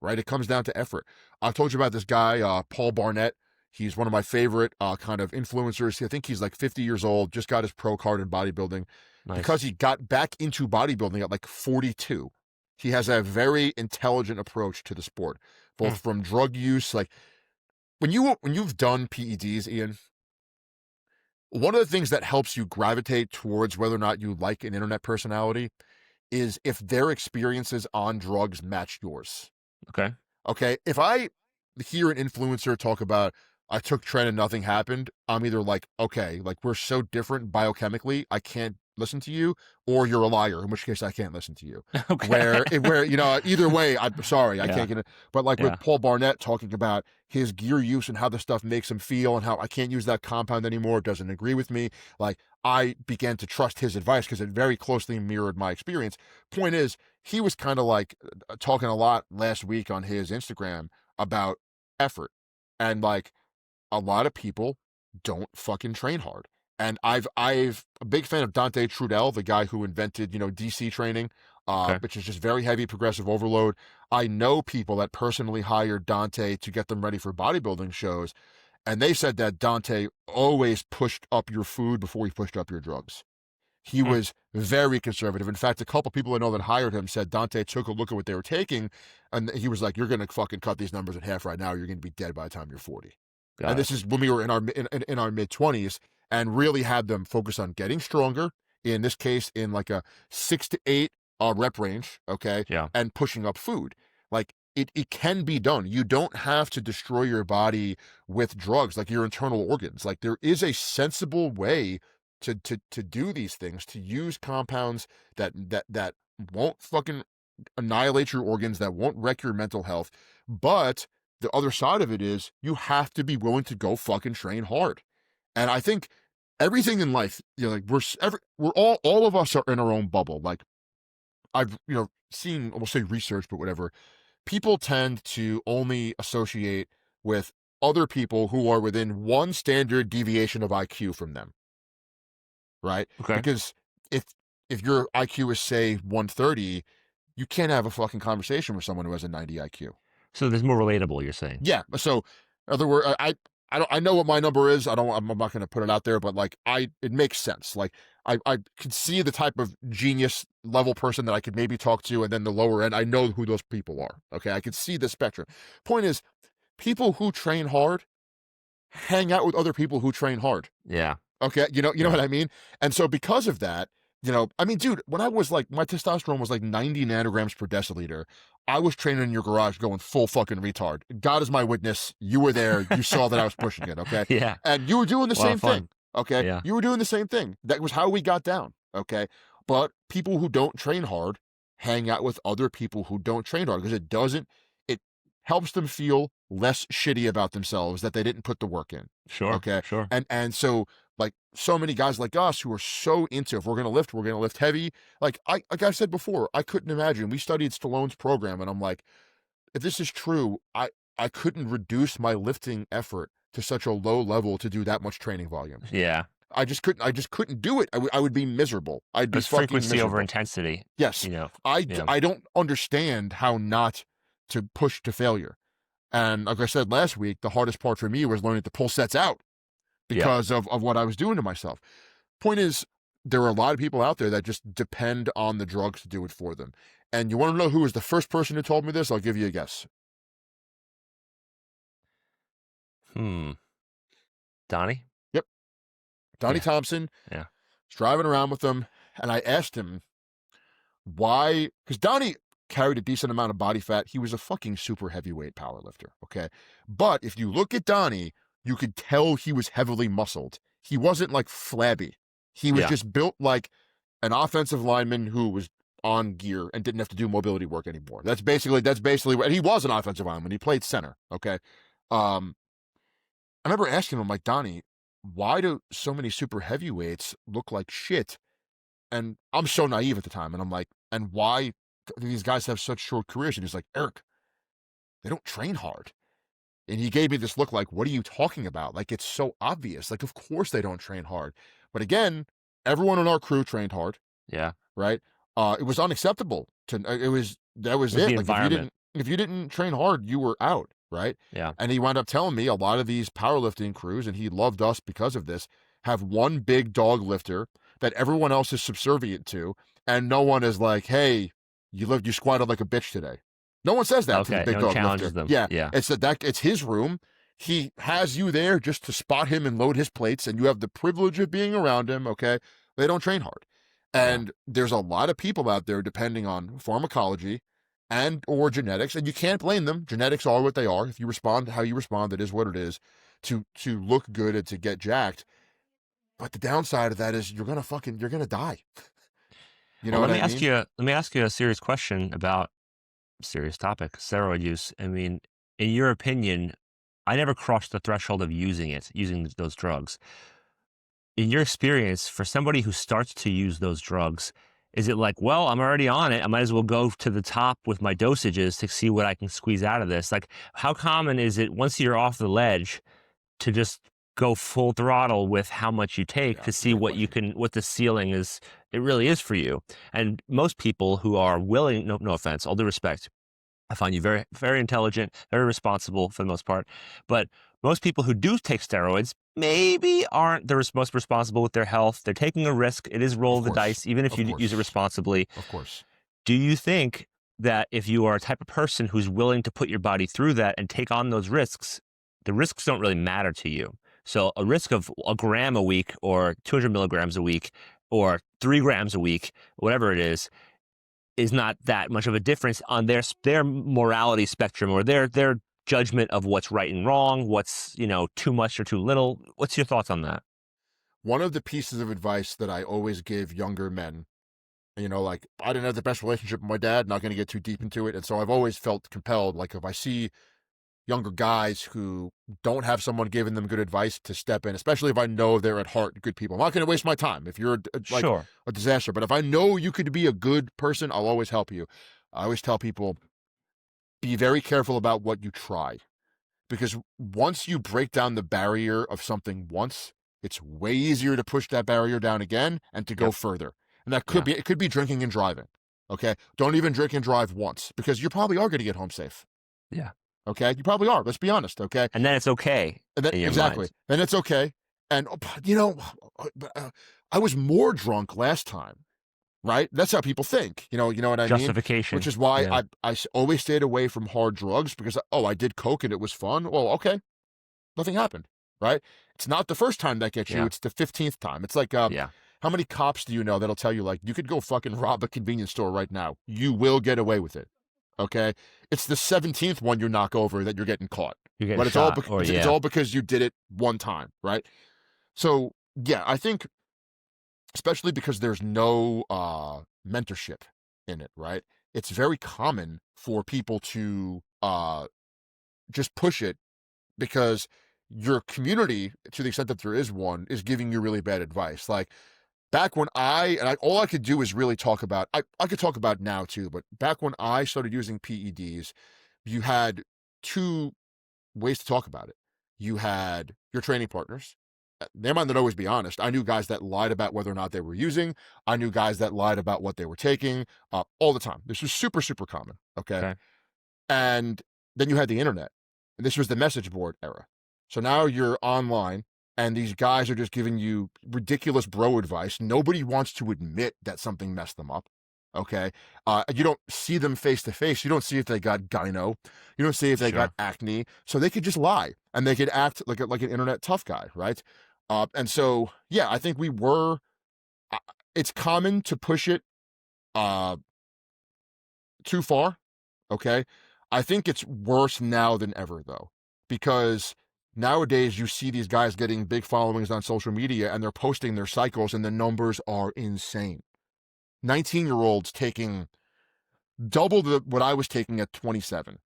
right? It comes down to effort. I've told you about this guy, Paul Barnett. He's one of my favorite kind of influencers. I think he's like 50 years old, just got his pro card in bodybuilding because Nice. he got back into bodybuilding at like 42. He has a very intelligent approach to the sport, Hmm. both from drug use. Like when you've done PEDs, Ian, one of the things that helps you gravitate towards whether or not you like an internet personality is if their experiences on drugs match yours. Okay. Okay. If I hear an influencer talk about, I took Tren and nothing happened, I'm either like, okay, like we're so different biochemically, I can't listen to you, or you're a liar, in which case I can't listen to you. Okay. Where either way, I'm sorry, I Yeah. can't get it. But like Yeah. with Paul Barnett talking about his gear use and how the stuff makes him feel and how I can't use that compound anymore, it doesn't agree with me. Like I began to trust his advice because it very closely mirrored my experience. Point is, he was kind of like talking a lot last week on his Instagram about effort. And like a lot of people don't fucking train hard. And I've a big fan of Dante Trudel, the guy who invented, DC training, Okay. which is just very heavy progressive overload. I know people that personally hired Dante to get them ready for bodybuilding shows, and they said that Dante always pushed up your food before he pushed up your drugs. He Hmm. was very conservative. In fact, a couple people I know that hired him said Dante took a look at what they were taking, and he was like, "You're going to fucking cut these numbers in half right now. You're going to be dead by the time you're 40." And Got it. this is when we were in our mid 20s, and really had them focus on getting stronger. In this case, in like a 6 to 8 rep range, okay, Yeah. and pushing up food. Like it can be done. You don't have to destroy your body with drugs, like your internal organs. Like there is a sensible way to do these things, to use compounds that won't fucking annihilate your organs, that won't wreck your mental health. But the other side of it is you have to be willing to go fucking train hard. And I think everything in life, like we're all of us are in our own bubble. Like I've seen, we'll say research, but whatever. People tend to only associate with other people who are within one standard deviation of IQ from them, right? Okay. Because if if your IQ is say 130, you can't have a fucking conversation with someone who has a 90 IQ. So there's more relatable, you're saying. Yeah. So, in other words, I don't, I know what my number is. I'm not going to put it out there, but like it makes sense. Like I could see the type of genius level person that I could maybe talk to, and then the lower end, I know who those people are. Okay, I could see the spectrum. Point is, people who train hard hang out with other people who train hard. Yeah. Okay, you know Yeah. what I mean? And so because of that, I mean, dude, when I was like my testosterone was like 90 nanograms per deciliter, I was training in your garage going full fucking retard. God is my witness. You were there. You saw that I was pushing it, okay? Yeah. And you were doing the A lot same of thing, fun. okay? Yeah. You were doing the same thing. That was how we got down, okay? But people who don't train hard hang out with other people who don't train hard because it helps them feel less shitty about themselves that they didn't put the work in. Sure. Okay. Sure. And so like so many guys like us who are so into, if we're gonna lift heavy. Like I said before, I couldn't imagine. We studied Stallone's program, and I'm like, if this is true, I couldn't reduce my lifting effort to such a low level to do that much training volume. Yeah. I just couldn't do it. I would be miserable. I'd be It's fucking frequency over miserable. intensity, Yes. you know. Yeah. I don't understand how not to push to failure. And like I said last week, the hardest part for me was learning to pull sets out Yeah. because of what I was doing to myself. Point is, there are a lot of people out there that just depend on the drugs to do it for them. And you want to know who was the first person who told me this? I'll give you a guess. Hmm. Donnie? Yep. Donnie Yeah. Thompson. Yeah. Was driving around with them, and I asked him why, because Donnie carried a decent amount of body fat. He was a fucking super heavyweight powerlifter, okay? But if you look at Donnie, you could tell he was heavily muscled. He wasn't like flabby. He was Yeah. just built like an offensive lineman who was on gear and didn't have to do mobility work anymore. That's basically what he was, an offensive lineman. He played center, okay? Um, I remember asking him, like, Donnie, why do so many super heavyweights look like shit? And I'm so naive at the time. And I'm like, and why do these guys have such short careers? And he's like, Eric, they don't train hard. And he gave me this look like, what are you talking about? Like, it's so obvious. Like, of course they don't train hard. But again, everyone on our crew trained hard. Yeah. right? It was unacceptable to it was that It was was the it. Like environment. if you didn't train hard, you were out, right? Yeah. And he wound up telling me a lot of these powerlifting crews, and he loved us because of this, have one big dog lifter that everyone else is subservient to, and no one is like, hey, you squatted like a bitch today. No one says that to the Okay. big No one dog challenges lifter. them. Yeah, Yeah. it's his room. He has you there just to spot him and load his plates, and you have the privilege of being around him. Okay, they don't train hard. Yeah. And there's a lot of people out there, depending on pharmacology and or genetics, and you can't blame them. Genetics are what they are. If you respond how you respond, it is what it is. To look good and to get jacked. But the downside of that is you're gonna die. You know Well, what I mean? let me ask you a serious question about serious topic, steroid use. I mean, in your opinion, I never crossed the threshold of using those drugs. In your experience, for somebody who starts to use those drugs, is it like, well, I'm already on it. I might as well go to the top with my dosages to see what I can squeeze out of this? Like, how common is it once you're off the ledge to just go full throttle with how much you take Yeah, to it's a see great what you question. can, what the ceiling is, it really is for you? And most people who are willing, no offense, all due respect, I find you very, very intelligent, very responsible for the most part. But most people who do take steroids maybe aren't the most responsible with their health. They're taking a risk. It is roll Of of the course. dice, even if Of you use it course. responsibly. Of course. Do you think that if you are a type of person who's willing to put your body through that and take on those risks, the risks don't really matter to you? So a risk of a gram a week or 200 milligrams a week or 3 grams a week, whatever it is not that much of a difference on their morality spectrum or their judgment of what's right and wrong, what's, too much or too little. What's your thoughts on that? One of the pieces of advice that I always give younger men, like I didn't have the best relationship with my dad, not going to get too deep into it. And so I've always felt compelled, like if I see younger guys who don't have someone giving them good advice to step in, especially if I know they're at heart good people. I'm not going to waste my time if you're like Sure. a disaster, but if I know you could be a good person, I'll always help you. I always tell people be very careful about what you try because once you break down the barrier of something once, it's way easier to push that barrier down again and to go Yep. further. And that Yeah. it could be drinking and driving. Okay. Don't even drink and drive once because you probably are going to get home safe. Yeah. Okay. You probably are. Let's be honest. Okay. And then it's okay And then, in your exactly. mind. Then it's okay. And, you know, I was more drunk last time, right? That's how people think. You know what I mean? Which Justification. is why Yeah. always stayed away from hard drugs because, oh, I did coke and it was fun. Well, okay. Nothing happened, right? It's not the first time that gets you. Yeah. It's the 15th time. It's like, Yeah. how many cops do you know that'll tell you, like, you could go fucking rob a convenience store right now. You will get away with it. Okay. It's the 17th one you knock over that you're getting caught. You're getting But it's all, shot or it's yeah. all because you did it one time, right? So, yeah, I think, especially because there's no mentorship in it, right? It's very common for people to just push it because your community, to the extent that there is one, is giving you really bad advice. Like back when all I could do is really talk about, I could talk about now too, but back when I started using PEDs, you had two ways to talk about it. You had your training partners. They might not always be honest. I knew guys that lied about whether or not they were using. I knew guys that lied about what they were taking all the time. This was super, super common. Okay. Okay. And then you had the internet. And this was the message board era. So now you're online and these guys are just giving you ridiculous bro advice. Nobody wants to admit that something messed them up. Okay. You don't see them face to face. You don't see if they got gyno. You don't see if they got Sure. acne. So they could just lie and they could act like an internet tough guy. Right. And so, yeah, I think uh, it's common to push it uh, too far. Okay. I think it's worse now than ever, though, because nowadays you see these guys getting big followings on social media and they're posting their cycles and the numbers are insane. 19-year-olds taking double what I was taking at 27,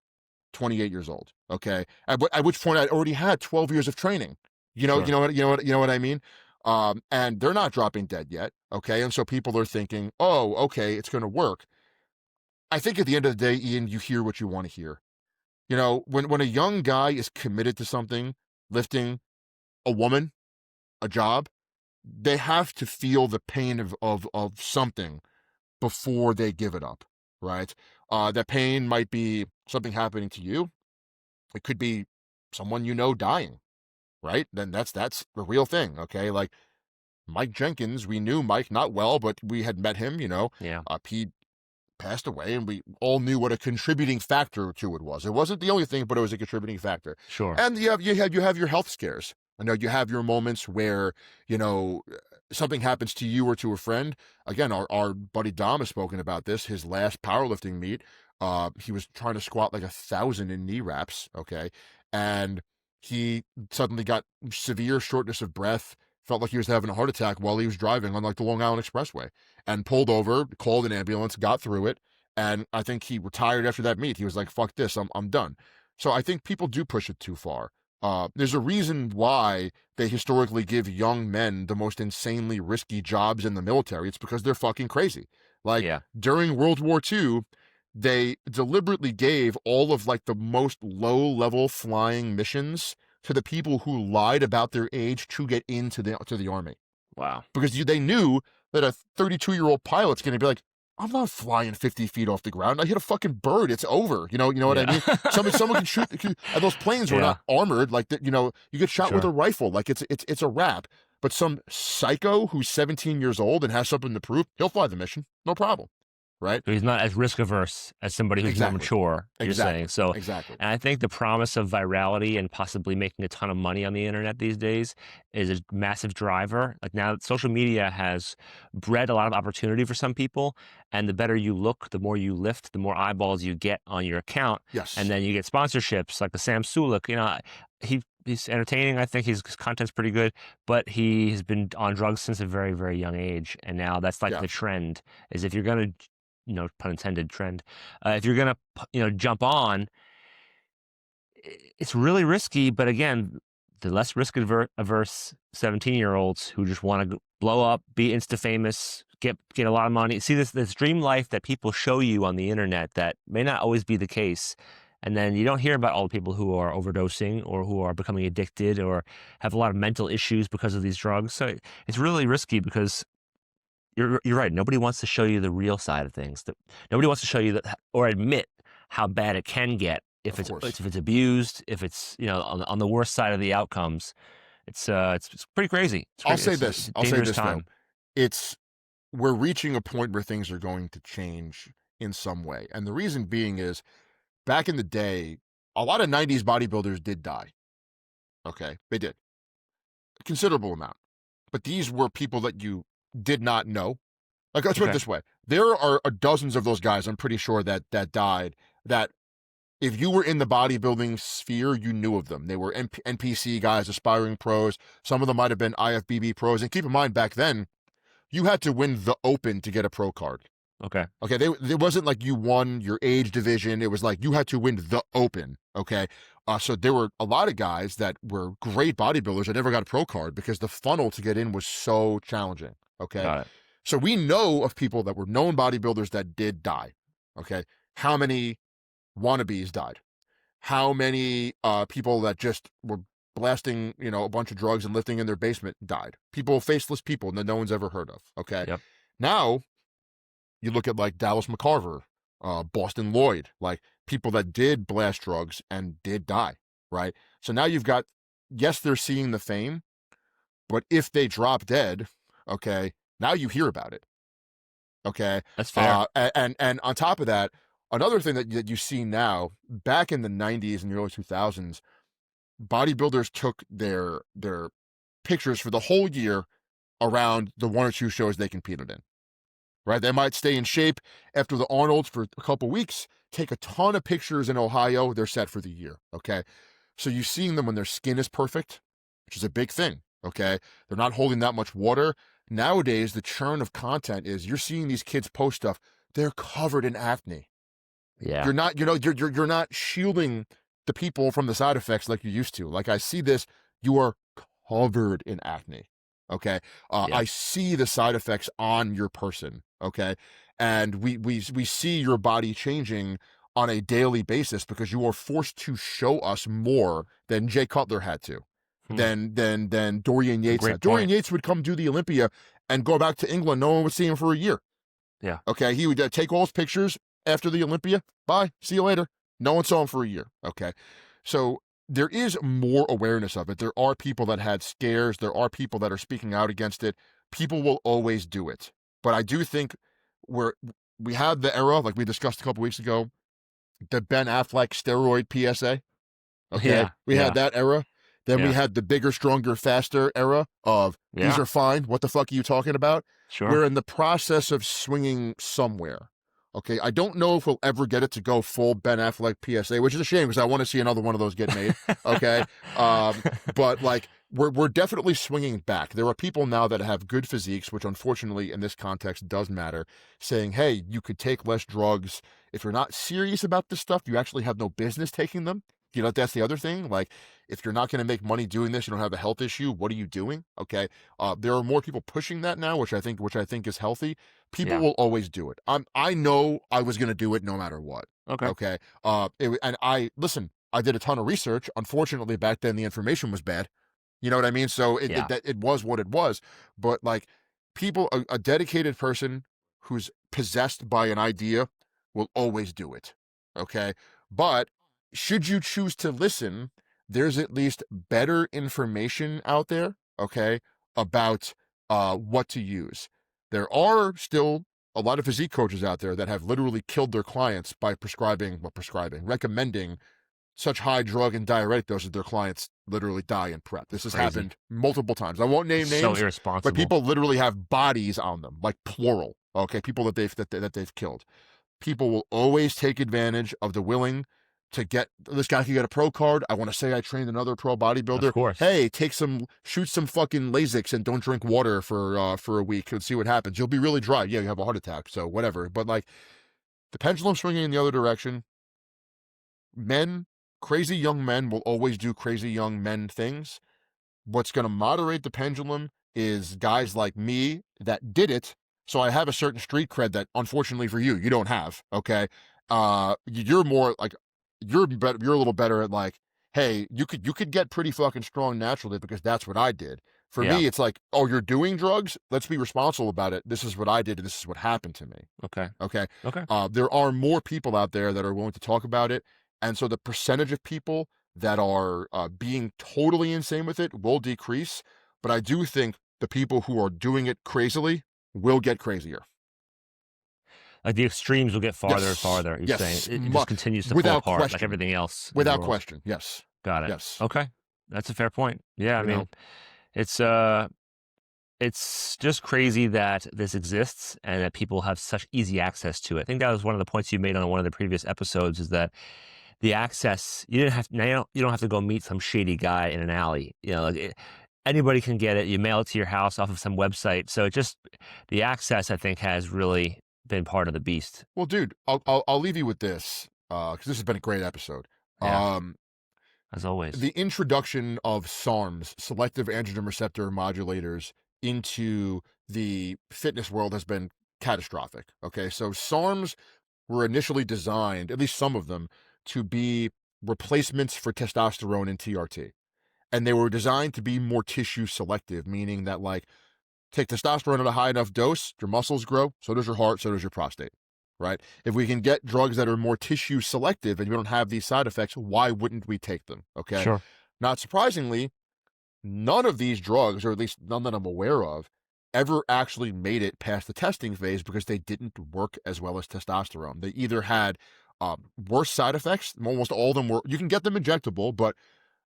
28 years old. Okay. At which point I already had 12 years of training. Sure. You know what I mean? And they're not dropping dead yet. Okay. And so people are thinking, oh, okay, it's going to work. I think at the end of the day, Ian, you hear what you want to hear. When a young guy is committed to something, lifting, a woman, a job, they have to feel the pain of something before they give it up, right? That pain might be something happening to you. It could be someone you know dying, right? Then that's a real thing, okay? Like Mike Jenkins, we knew Mike not well, but we had met him, Yeah, he passed away, and we all knew what a contributing factor to it was. It wasn't the only thing, but it was a contributing factor. sure. And you have your health scares. I know you have your moments where you know something happens to you or to a friend. Again, our buddy Dom has spoken about this. His last powerlifting meet, he was trying to squat like 1,000 in knee wraps. Okay, and he suddenly got severe shortness of breath. Felt like he was having a heart attack while he was driving on like the Long Island Expressway, and pulled over, called an ambulance, got through it, and I think he retired after that meet. He was like, "Fuck this, I'm done." So I think people do push it too far. There's a reason why they historically give young men the most insanely risky jobs in the military. It's because they're fucking crazy. Like Yeah, during World War II, they deliberately gave all of like the most low level flying missions to the people who lied about their age to get into the army, wow. because they knew that a 32-year-old pilot's going to be like, I'm not flying 50 feet off the ground. I hit a fucking bird. It's over. You know what I Yeah. mean? Someone can shoot, and those planes were Yeah, not armored. Like that, you get shot with a sure. rifle. Like it's a wrap. But some psycho who's 17 years old and has something to prove, he'll fly the mission. No problem. Right? So he's not as risk averse as somebody who's more Exactly. mature, you're saying. Exactly. So, Exactly. and I think the promise of virality and possibly making a ton of money on the internet these days is a massive driver. Like now, social media has bred a lot of opportunity for some people. And the better you look, the more you lift, the more eyeballs you get on your account. And Yes. then you get sponsorships like the Sam Sulek. He's entertaining. I think his content's pretty good, but he has been on drugs since a very, very young age. And now that's like Yeah. the trend is if you're going to pun intended, trend. If you're gonna, jump on, it's really risky. But again, the less risk averse 17-year-olds who just want to blow up, be insta famous, get a lot of money. See this dream life that people show you on the internet that may not always be the case. And then you don't hear about all the people who are overdosing or who are becoming addicted or have a lot of mental issues because of these drugs. So it's really risky because you're right. Nobody wants to show you the real side of things. Nobody wants to show you that or admit how bad it can get if Of course. it's abused, if it's on the worst side of the outcomes. It's pretty crazy. It's I'll crazy. say It's this. a I'll say dangerous this though. time. It's We're reaching a point where things are going to change in some way. And the reason being is back in the day, a lot of 90s bodybuilders did die. Okay. They did a considerable amount. But these were people that you did not know. Like, let's put it Okay. this way. There are dozens of those guys, I'm pretty sure, that died, that if you were in the bodybuilding sphere, you knew of them. They were NPC guys, aspiring pros. Some of them might have been IFBB pros. And keep in mind, back then, you had to win the Open to get a pro card. Okay. Okay, it wasn't like you won your age division. It was like you had to win the Open. Okay, so there were a lot of guys that were great bodybuilders that never got a pro card because the funnel to get in was so challenging. Okay, Got it. so we know of people that were known bodybuilders that did die. Okay, how many wannabes died? How many people that just were blasting, a bunch of drugs and lifting in their basement died? People, faceless people that no one's ever heard of. Okay, Yep. now you look at like Dallas McCarver, Boston Lloyd, like people that did blast drugs and did die, right? So now you've got, yes, they're seeing the fame, but if they drop dead, okay, now you hear about it, okay? That's fair. And on top of that, another thing that you see now, back in the 90s and the early 2000s, bodybuilders took their pictures for the whole year around the one or two shows they competed in, right? They might stay in shape after the Arnold's for a couple weeks, take a ton of pictures in Ohio, they're set for the year, okay? So you're seeing them when their skin is perfect, which is a big thing, okay? They're not holding that much water. Nowadays, the churn of content is you're seeing these kids post stuff, they're covered in acne. Yeah. You're not, you're not shielding the people from the side effects like you used to. Like I see this, you are covered in acne. Okay. Yeah. I see the side effects on your person. Okay. And we see your body changing on a daily basis because you are forced to show us more than Jay Cutler had to. Hmm. than Dorian Yates Great had. Dorian point. Yates would come do the Olympia and go back to England. No one would see him for a year. Yeah. Okay, he would take all his pictures after the Olympia. Bye, see you later. No one saw him for a year. Okay, so there is more awareness of it. There are people that had scares. There are people that are speaking out against it. People will always do it, but I do think we're we had the era like we discussed a couple weeks ago, the Ben Affleck steroid PSA. Okay. Yeah. We had Yeah. that era. Then we Yeah. had the bigger, stronger, faster era of these Yeah. are fine. What the fuck are you talking about? Sure. We're in the process of swinging somewhere. Okay. I don't know if we'll ever get it to go full Ben Affleck PSA, which is a shame because I want to see another one of those get made. Okay. But like we're definitely swinging back. There are people now that have good physiques, which unfortunately in this context does matter, saying, hey, you could take less drugs. If you're not serious about this stuff, you actually have no business taking them. You know, that's the other thing. Like, if you're not going to make money doing this, you don't have a health issue. What are you doing? Okay. There are more people pushing that now, which I think is healthy. People Yeah. will always do it. I know I was going to do it no matter what. Okay. Okay. And I listen. I did a ton of research. Unfortunately, back then the information was bad. You know what I mean? So Yeah. it was what it was. But like, people, a dedicated person who's possessed by an idea will always do it. Okay. But should you choose to listen, there's at least better information out there, okay, about what to use. There are still a lot of physique coaches out there that have literally killed their clients by recommending such high drug and diuretic doses their clients literally die in prep. This It's has crazy. happened multiple times. I won't It's name so names, but irresponsible. people literally have bodies on them, like plural. Okay, people that they've killed. People will always take advantage of the willing to get this guy can get a pro card. I want to say I trained another pro Of bodybuilder. course. Hey, shoot some fucking Lasix and don't drink water for a week and see what happens. You'll be really dry. Yeah, you have a heart attack. So whatever. But like the pendulum swinging in the other direction, men, crazy young men will always do crazy young men things. What's going to moderate the pendulum is guys like me that did it. So I have a certain street cred that unfortunately for you, you don't have. Okay. You're more like you're better, you're a little better at like, hey, you could get pretty fucking strong naturally because that's what I did. For Yeah. me, it's like, oh, you're doing drugs? Let's be responsible about it. This is what I did, and this is what happened to me. Okay. Okay. Okay. There are more people out there that are willing to talk about it. And so the percentage of people that are being totally insane with it will decrease. But I do think the people who are doing it crazily will get crazier. Like the extremes will get farther and Yes. farther. You're saying Yes. it just continues to pull Without apart like question. everything else in the Without world. question. Yes. Got it. Yes. Okay. That's a fair point. Yeah. I You know, mean, it's it's just crazy that this exists and that people have such easy access to it. I think that was one of the points you made on one of the previous episodes is that the access you didn't have now you don't have to go meet some shady guy in an alley. You know, like anybody can get it. You mail it to your house off of some website. So it just the access I think has really been part of the beast. well, dude, I'll leave you with this because this has been a great episode. Yeah, Um, as always. the introduction of SARMs, selective androgen receptor modulators, into the fitness world has been catastrophic. Okay, so SARMs were initially designed, at least some of them, to be replacements for testosterone and TRT. And they were designed to be more tissue selective, meaning that, like, take testosterone at a high enough dose, your muscles grow, so does your heart, so does your prostate, right? If we can get drugs that are more tissue selective and we don't have these side effects, why wouldn't we take them? Okay. Sure. Not surprisingly, none of these drugs, or at least none that I'm aware of, ever actually made it past the testing phase because they didn't work as well as testosterone. They either had worse side effects. Almost all of them were, you can get them injectable, but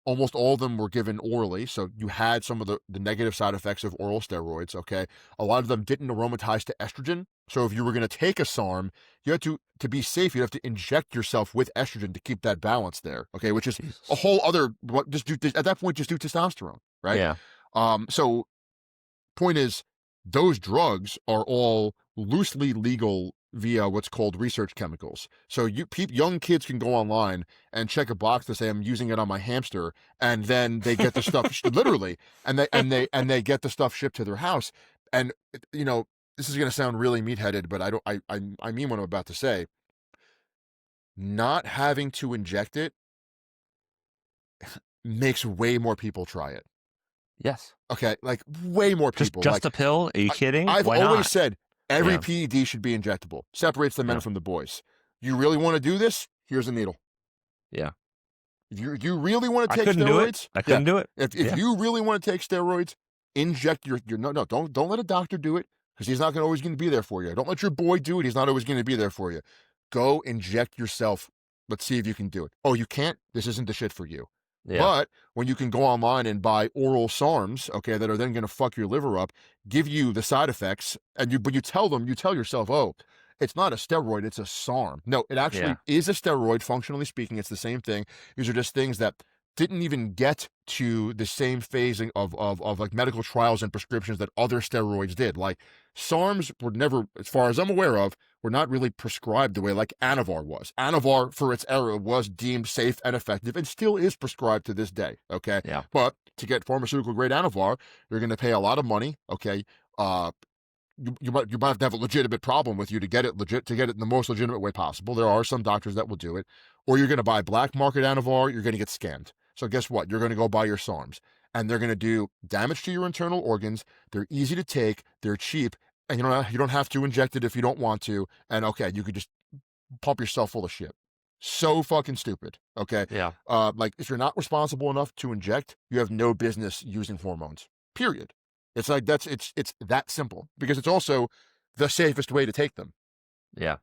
almost all of them were given orally. So you had some of the negative side effects of oral steroids. Okay. A lot of them didn't aromatize to estrogen. So if you were going to take a SARM, you had to be safe, you have to inject yourself with estrogen to keep that balance there. Okay. Which is a Jesus. whole other, at that point, just do testosterone. Right. Yeah. So point is, those drugs are all loosely legal via what's called research chemicals. So young kids can go online and check a box to say I'm using it on my hamster, and then they get the stuff literally, and they get the stuff shipped to their house. And you know, this is going to sound really meatheaded, but I mean what I'm about to say. Not having to inject it makes way more people try it. Yes. Okay, like way more Just people. just Like a pill? Are you kidding? I've Why always not? said, every Yeah. PED should be injectable. Separates the men Yeah. from the boys. You really want to do this? Here's a needle. Yeah. You really want to I take couldn't do it. steroids? I Yeah. couldn't do it. If Yeah. you really want to take steroids, inject your no, don't let a doctor do it, because he's not always going to be there for you. Don't let your boy do it. He's not always going to be there for you. Go inject yourself. Let's see if you can do it. Oh, you can't? This isn't the shit for you. Yeah. But when you can go online and buy oral SARMs, okay, that are then going to fuck your liver up, give you the side effects, but you tell yourself, oh, it's not a steroid, it's a SARM. No, it actually Yeah. is a steroid. Functionally speaking, it's the same thing. These are just things that didn't even get to the same phasing of like medical trials and prescriptions that other steroids did. Like SARMs were never, as far as I'm aware of, were not really prescribed the way like Anavar was. Anavar, for its era, was deemed safe and effective and still is prescribed to this day. Okay. Yeah. But to get pharmaceutical grade Anavar, you're going to pay a lot of money. Okay. You might have to have a legitimate problem with you to get it in the most legitimate way possible. There are some doctors that will do it, or you're going to buy black market Anavar. You're going to get scammed. So guess what? You're going to go buy your SARMs, and they're going to do damage to your internal organs. They're easy to take. They're cheap, and you don't have to inject it if you don't want to. And okay, you could just pump yourself full of shit. So fucking stupid. Okay. Yeah. Like if you're not responsible enough to inject, you have no business using hormones. Period. It's like it's that simple, because it's also the safest way to take them. Yeah.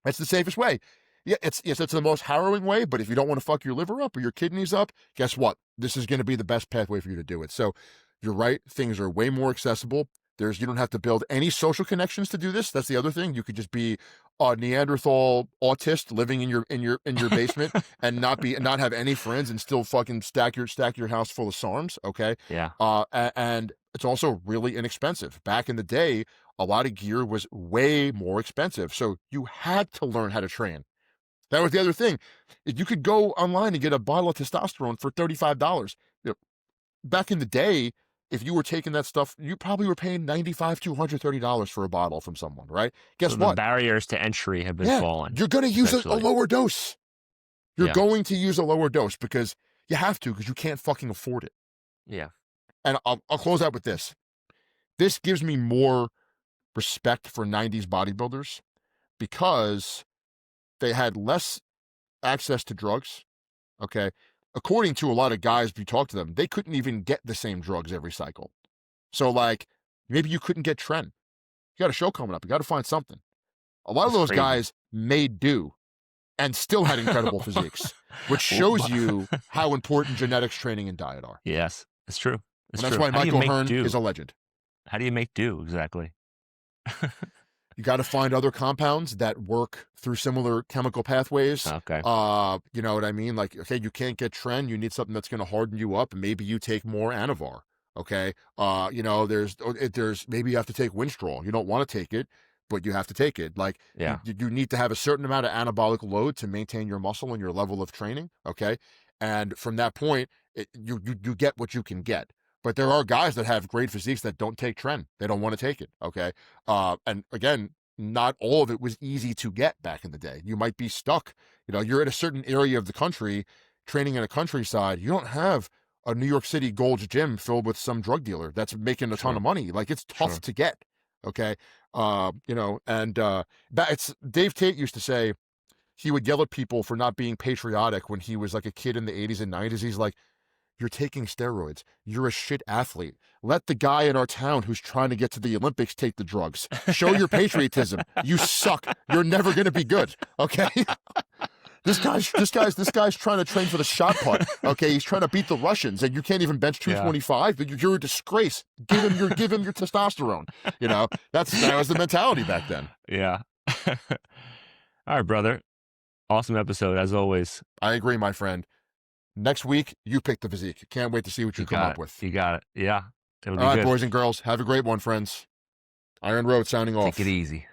It's the safest way. Yeah, it's the most harrowing way, but if you don't want to fuck your liver up or your kidneys up, guess what? This is going to be the best pathway for you to do it. So you're right, things are way more accessible. You don't have to build any social connections to do this. That's the other thing. You could just be a Neanderthal autist living in your basement and not have any friends and still fucking stack your house full of SARMs. Okay. Yeah. And it's also really inexpensive. Back in the day, a lot of gear was way more expensive, so you had to learn how to train. That was the other thing. You could go online and get a bottle of testosterone for $35. Back in the day, if you were taking that stuff, you probably were paying $95 to $130 for a bottle from someone, right? Guess So the what? barriers to entry have been fallen. You're going to use a essentially. lower dose. You're Yeah. going to use a lower dose because you have to, because you can't fucking afford it. Yeah. And I'll close out with this. This gives me more respect for 90s bodybuilders because they had less access to drugs. Okay. According to a lot of guys, if you talk to them, they couldn't even get the same drugs every cycle. So, like, maybe you couldn't get Tren. You got a show coming up. You got to find something. A lot of That's those crazy. guys made do and still had incredible physiques, which shows you how important genetics, training, and diet are. Yes, it's true. It's And that's true. why How do you Michael make Hearn do? is a legend. How do you make do exactly? You got to find other compounds that work through similar chemical pathways. Okay. You know what I mean? Like, okay, you can't get Tren. You need something that's going to harden you up. Maybe you take more Anavar. Okay. There's maybe you have to take Winstrol. You don't want to take it, but you have to take it. Like, Yeah. you need to have a certain amount of anabolic load to maintain your muscle and your level of training. Okay. And from that point, you get what you can get. But there are guys that have great physiques that don't take Tren. They don't want to take it. Okay. And again, not all of it was easy to get back in the day. You might be stuck. You're in a certain area of the country, training in a countryside. You don't have a New York City Gold's Gym filled with some drug dealer that's making a ton of money. Like, it's tough to get. Okay. It's Dave Tate used to say he would yell at people for not being patriotic when he was like a kid in the 80s and 90s. He's like, you're taking steroids. You're a shit athlete. Let the guy in our town who's trying to get to the Olympics take the drugs. Show your patriotism. You suck. You're never going to be good. Okay. This guy's trying to train for the shot put. Okay. He's trying to beat the Russians and you can't even bench 225. Yeah. You're a disgrace. Give him your testosterone. That was the mentality back then. Yeah. All right, brother. Awesome episode as always. I agree, my friend. Next week, you pick the physique. Can't wait to see what you come up with. You got it. Yeah. All right, boys and girls. Have a great one, friends. Iron Road signing off. Take it easy.